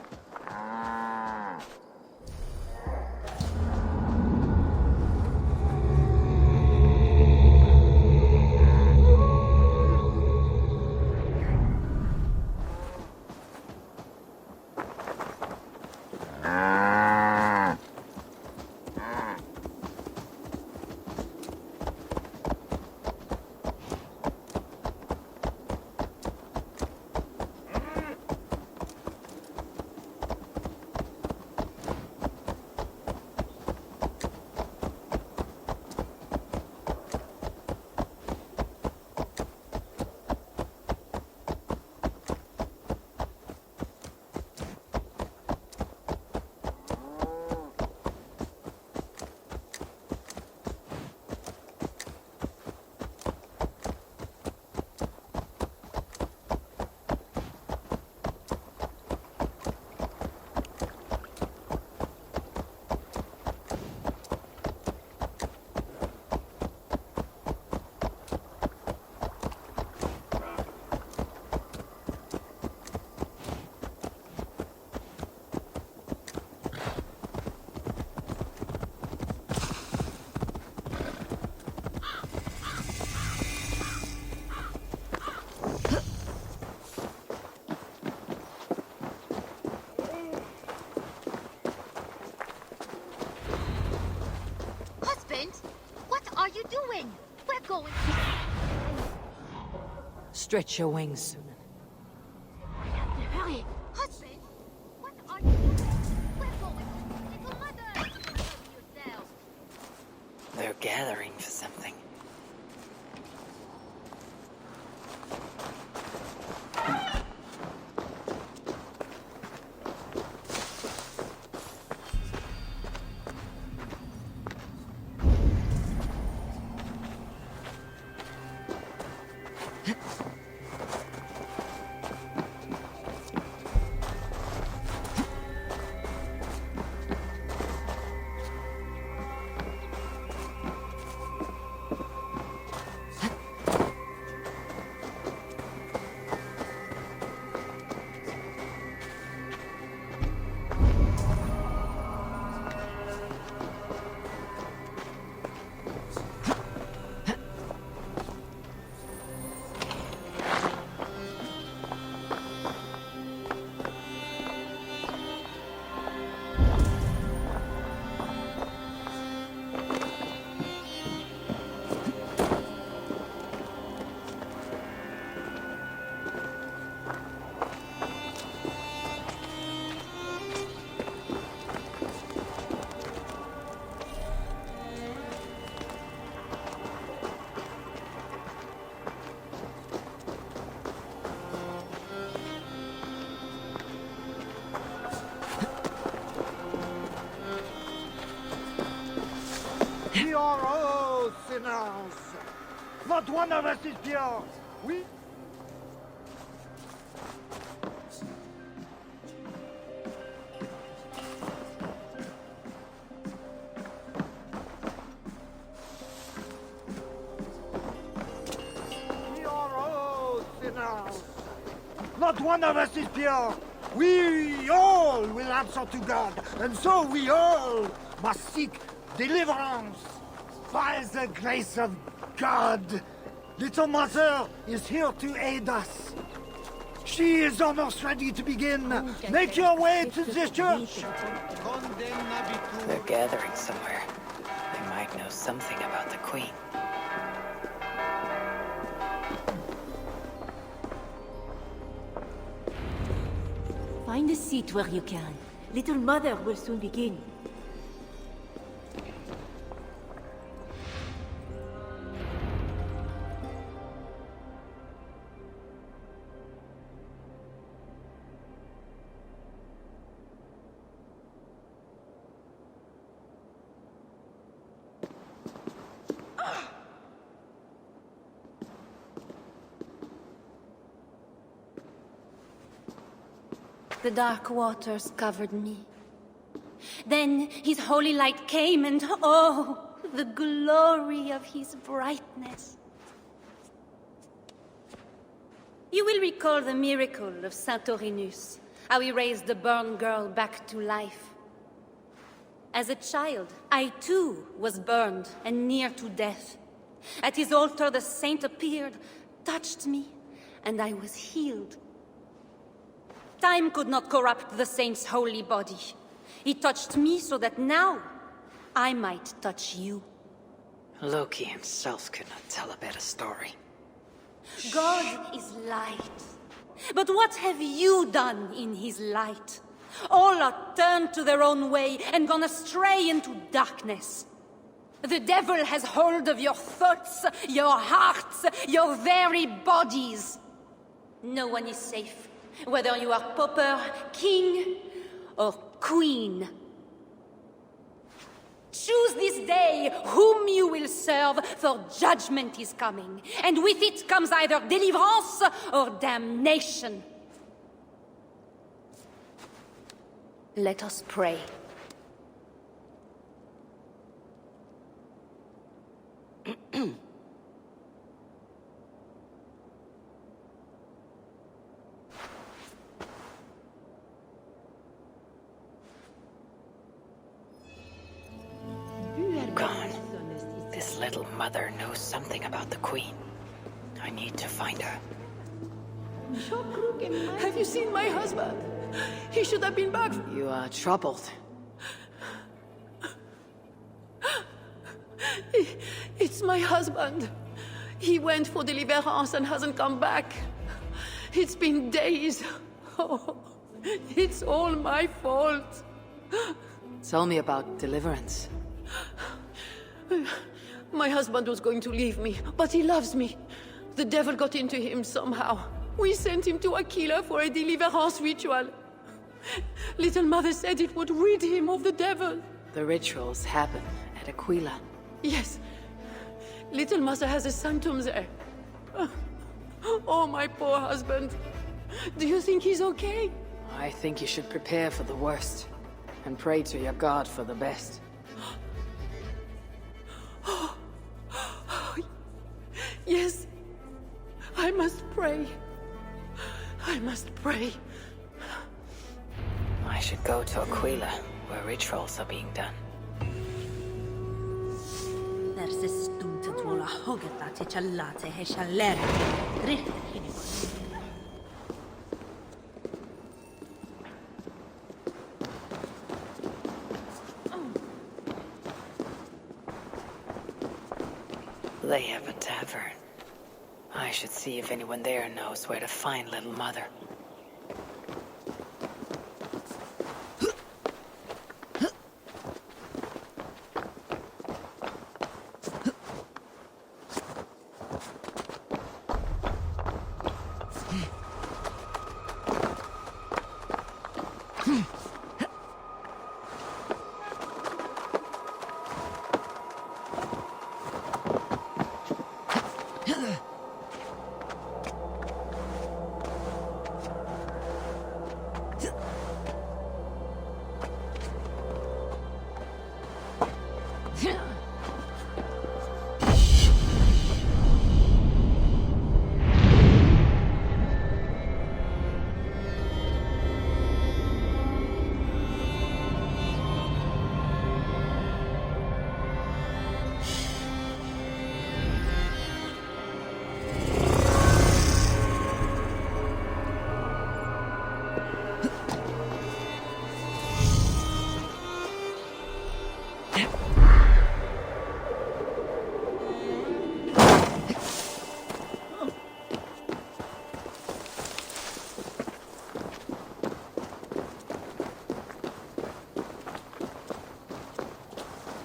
Speaker 8: Stretch your wings.
Speaker 14: Hurry! Husband! What are you doing? We're going to little mother! Yourself.
Speaker 3: They're gathering for something.
Speaker 9: We are all sinners. Not one of us is pure. We... We are all sinners. Not one of us is pure. We all will answer to God, and so we all must seek deliverance by the grace of God. Little Mother is here to aid us. She is almost ready to begin. Make your way to the church.
Speaker 3: They're gathering somewhere. They might know something about the Queen.
Speaker 11: Find a seat where you can. Little Mother will soon begin.
Speaker 1: The dark waters covered me. Then his holy light came and oh,
Speaker 16: the glory of his brightness. You will recall the miracle of Saint-Aurinus, how he raised the burned girl back to life. As a child, I too was burned and near to death. At his altar, the saint appeared, touched me, and I was healed. Time could not corrupt the saint's holy body. He touched me so that now I might touch you.
Speaker 3: Loki himself could not tell a better story.
Speaker 16: God is light. But what have you done in his light? All are turned to their own way and gone astray into darkness. The devil has hold of your thoughts, your hearts, your very bodies. No one is safe, whether you are pauper, king, or queen. Choose this day whom you will serve, for judgment is coming, and with it comes either deliverance or damnation. Let us pray.
Speaker 3: Gone. This little mother knows something about the Queen. I need to find her.
Speaker 11: Have you seen my husband? He should have been back.
Speaker 8: You are troubled.
Speaker 11: It's my husband. He went for deliverance and hasn't come back. It's been days. Oh, it's all my fault.
Speaker 8: Tell me about deliverance.
Speaker 11: My husband was going to leave me, but he loves me. The devil got into him somehow. We sent him to Aquila for a deliverance ritual. Little Mother said it would rid him of the devil.
Speaker 8: The rituals happen at Aquila.
Speaker 11: Yes. Little Mother has a sanctum there. Oh, my poor husband. Do you think he's okay?
Speaker 8: I think you should prepare for the worst and pray to your God for the best.
Speaker 11: Yes. I must pray. I must pray.
Speaker 3: I should go to Aquila, where rituals are being done. They have a tavern. I should see if anyone there knows where to find Little Mother.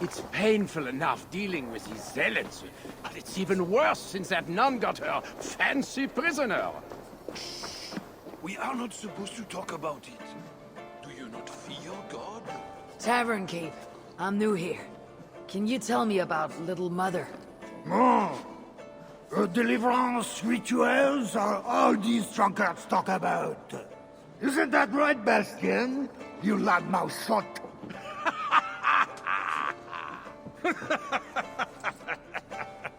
Speaker 17: It's painful enough dealing with these zealots, but it's even worse since that nun got her fancy prisoner.
Speaker 6: We are not supposed to talk about it. Do you not fear God?
Speaker 8: Tavern Keep. I'm new here. Can you tell me about Little Mother?
Speaker 9: Deliverance rituals are all these drunkards talk about. Isn't that right, Bastian? You loudmouth shot.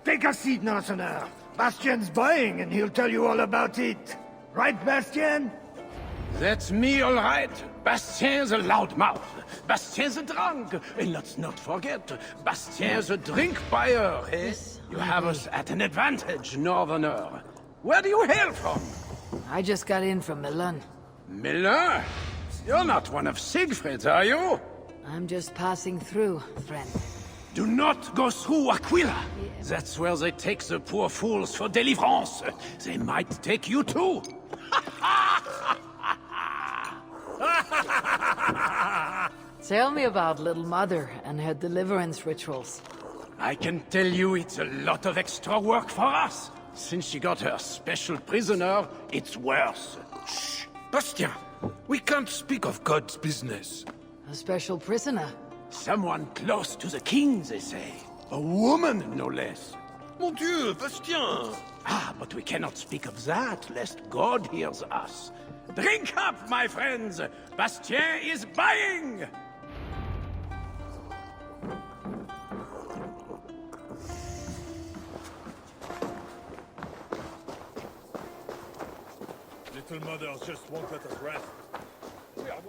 Speaker 9: Take a seat, Northerner. Bastien's buying, and he'll tell you all about it. Right, Bastien?
Speaker 17: That's me, all right. Bastien's a loudmouth. Bastien's a drunk. And let's not forget, Bastien's a drink buyer, eh? You have us at an advantage, Northerner. Where do you hail from?
Speaker 8: I just got in from Milan.
Speaker 17: Milan? You're not one of Siegfried's, are you?
Speaker 8: I'm just passing through, friend.
Speaker 17: Do not go through Aquila. That's where they take the poor fools for deliverance. They might take you too.
Speaker 8: Tell me about Little Mother and her deliverance rituals.
Speaker 17: I can tell you it's a lot of extra work for us. Since she got her special prisoner, it's worse.
Speaker 6: Shh! Bastien! We can't speak of God's business.
Speaker 8: A special prisoner?
Speaker 17: Someone close to the king, they say. A woman, no less.
Speaker 6: Mon Dieu, Bastien!
Speaker 17: Ah, but we cannot speak of that, lest God hears us. Drink up, my friends! Bastien is buying!
Speaker 10: Little mothers just won't let us rest. We are...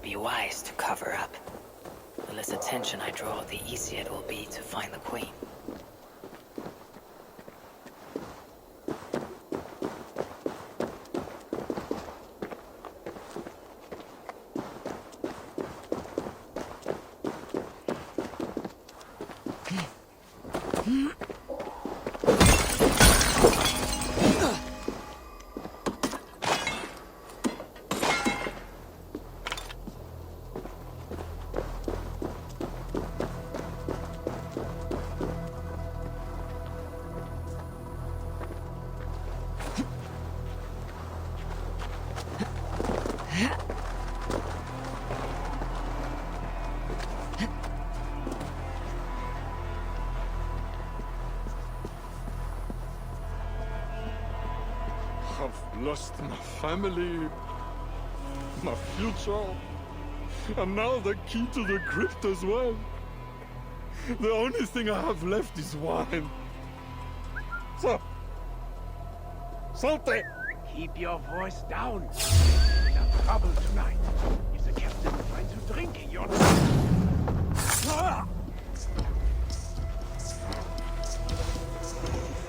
Speaker 3: Be wise to cover up. The less attention I draw, the easier it will be to find the queen.
Speaker 10: I've lost my family, my future, and now the key to the crypt as well. The only thing I have left is wine. So, Sante!
Speaker 17: Keep your voice down. We'll have trouble tonight. If the captain finds you drinking, you're...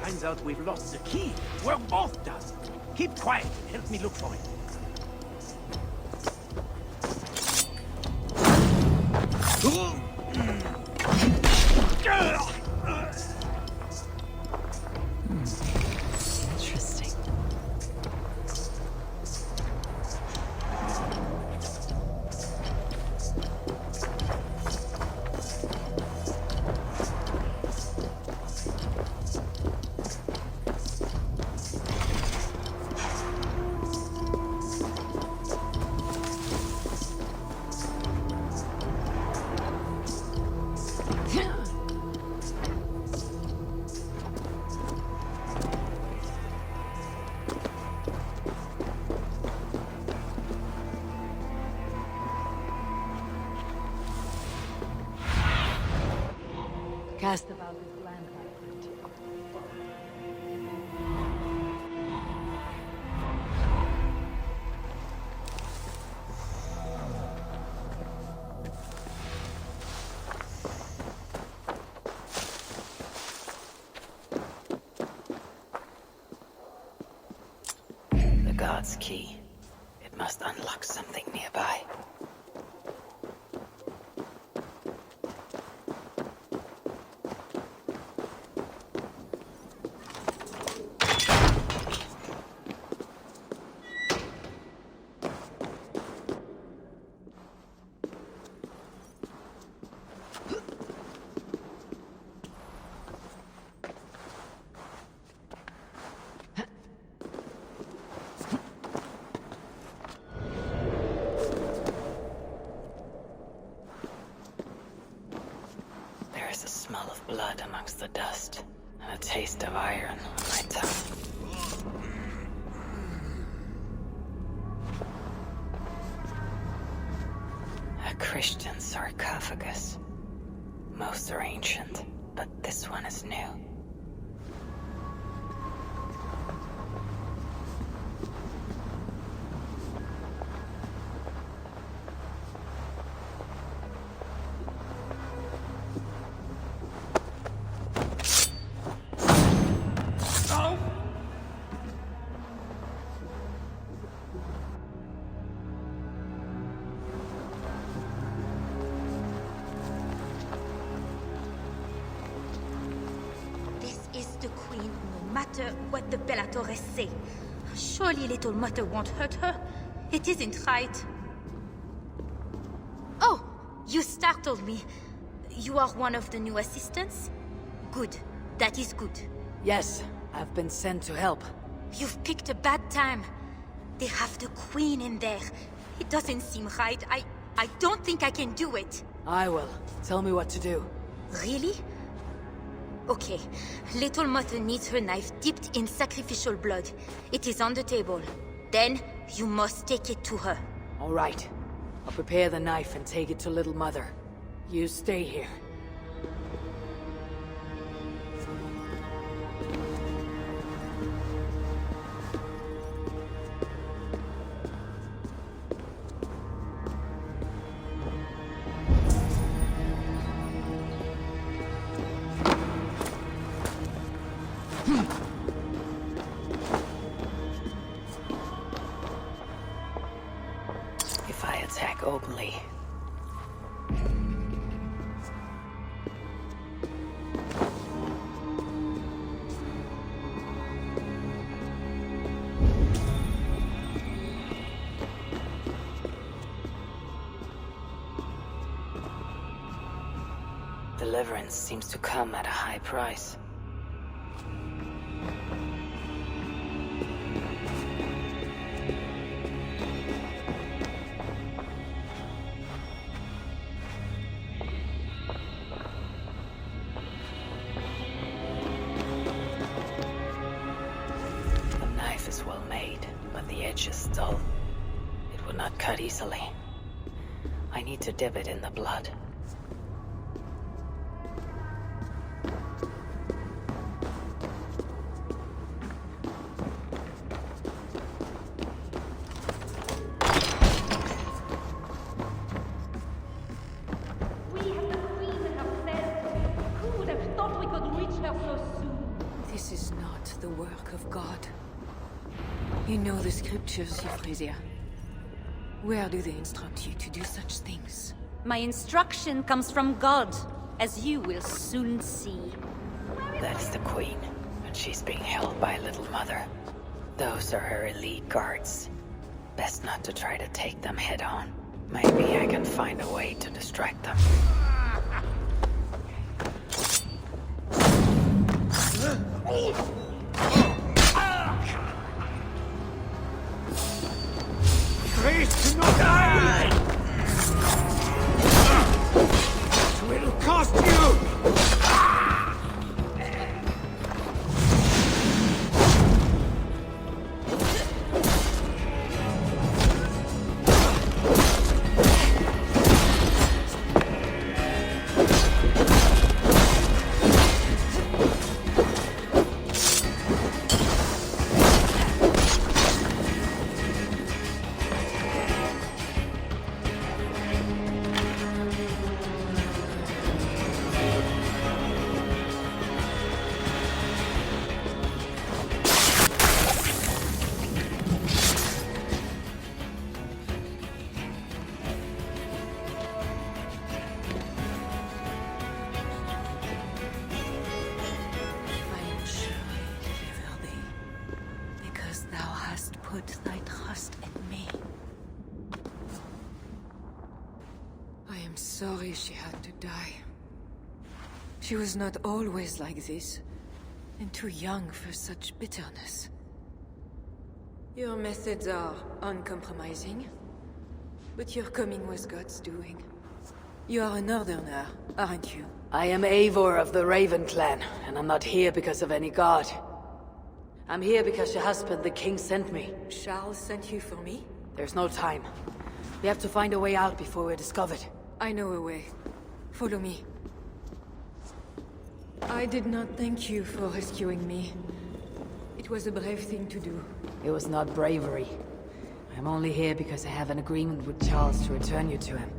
Speaker 17: Finds out we've lost the key, we're both done. Keep quiet and help me look for it.
Speaker 8: Interesting. Cast about this land, my friend.
Speaker 3: The God's key. It must unlock something nearby. There's a smell of blood amongst the dust, and a taste of iron on my tongue. A Christian sarcophagus. Most are ancient, but this one is new.
Speaker 14: The Queen, no matter what the Bellatores say. Surely little Mother won't hurt her. It isn't right. Oh, you startled me. You are one of the new assistants? Good. That is good.
Speaker 8: Yes, I've been sent to help.
Speaker 14: You've picked a bad time. They have the Queen in there. It doesn't seem right. I don't think I can do it.
Speaker 8: I will. Tell me what to do.
Speaker 14: Really? Okay. Little Mother needs her knife dipped in sacrificial blood. It is on the table. Then, you must take it to her.
Speaker 8: All right. I'll prepare the knife and take it to Little Mother. You stay here.
Speaker 3: If I attack openly, deliverance seems to come at a high price. Is dull. It would not cut easily. I need to dip it in the blood.
Speaker 18: We have the Queen herself. Who would have thought we could reach her so soon?
Speaker 11: This is not the work of God. You know the scriptures, Euphrasia. Where do they instruct you to do such things?
Speaker 16: My instruction comes from God, as you will soon see.
Speaker 3: That's the Queen, and she's being held by Little Mother. Those are her elite guards. Best not to try to take them head on. Maybe I can find a way to distract them.
Speaker 7: Grace not die! It will cost you!
Speaker 11: sorry she had to die. She was not always like this, and too young for such bitterness. Your methods are uncompromising, but your coming was God's doing. You are a northerner, aren't you?
Speaker 8: I am Eivor of the Raven clan, and I'm not here because of any god. I'm here because your husband, the king, sent me.
Speaker 11: Charles sent you for me?
Speaker 8: There's no time. We have to find a way out before we're discovered.
Speaker 11: I know a way. Follow me. I did not thank you for rescuing me. It was a brave thing to do.
Speaker 8: It was not bravery. I'm only here because I have an agreement with Charles to return you to him.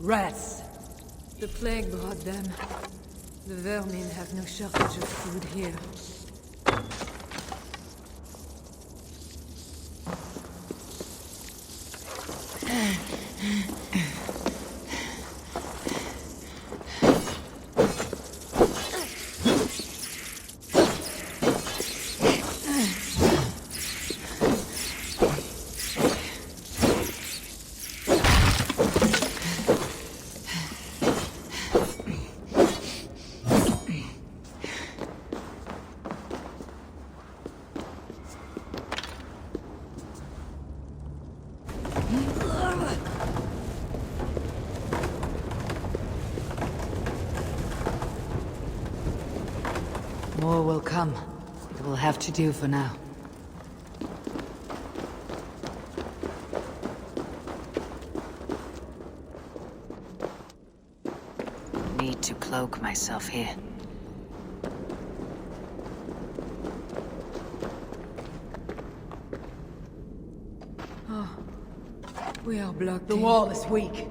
Speaker 8: Rats!
Speaker 11: The plague brought them. The vermin have no shortage of food here.
Speaker 8: More will come. It will have to do for now. Need to cloak myself here.
Speaker 11: Oh, we are blocked.
Speaker 8: The wall is weak.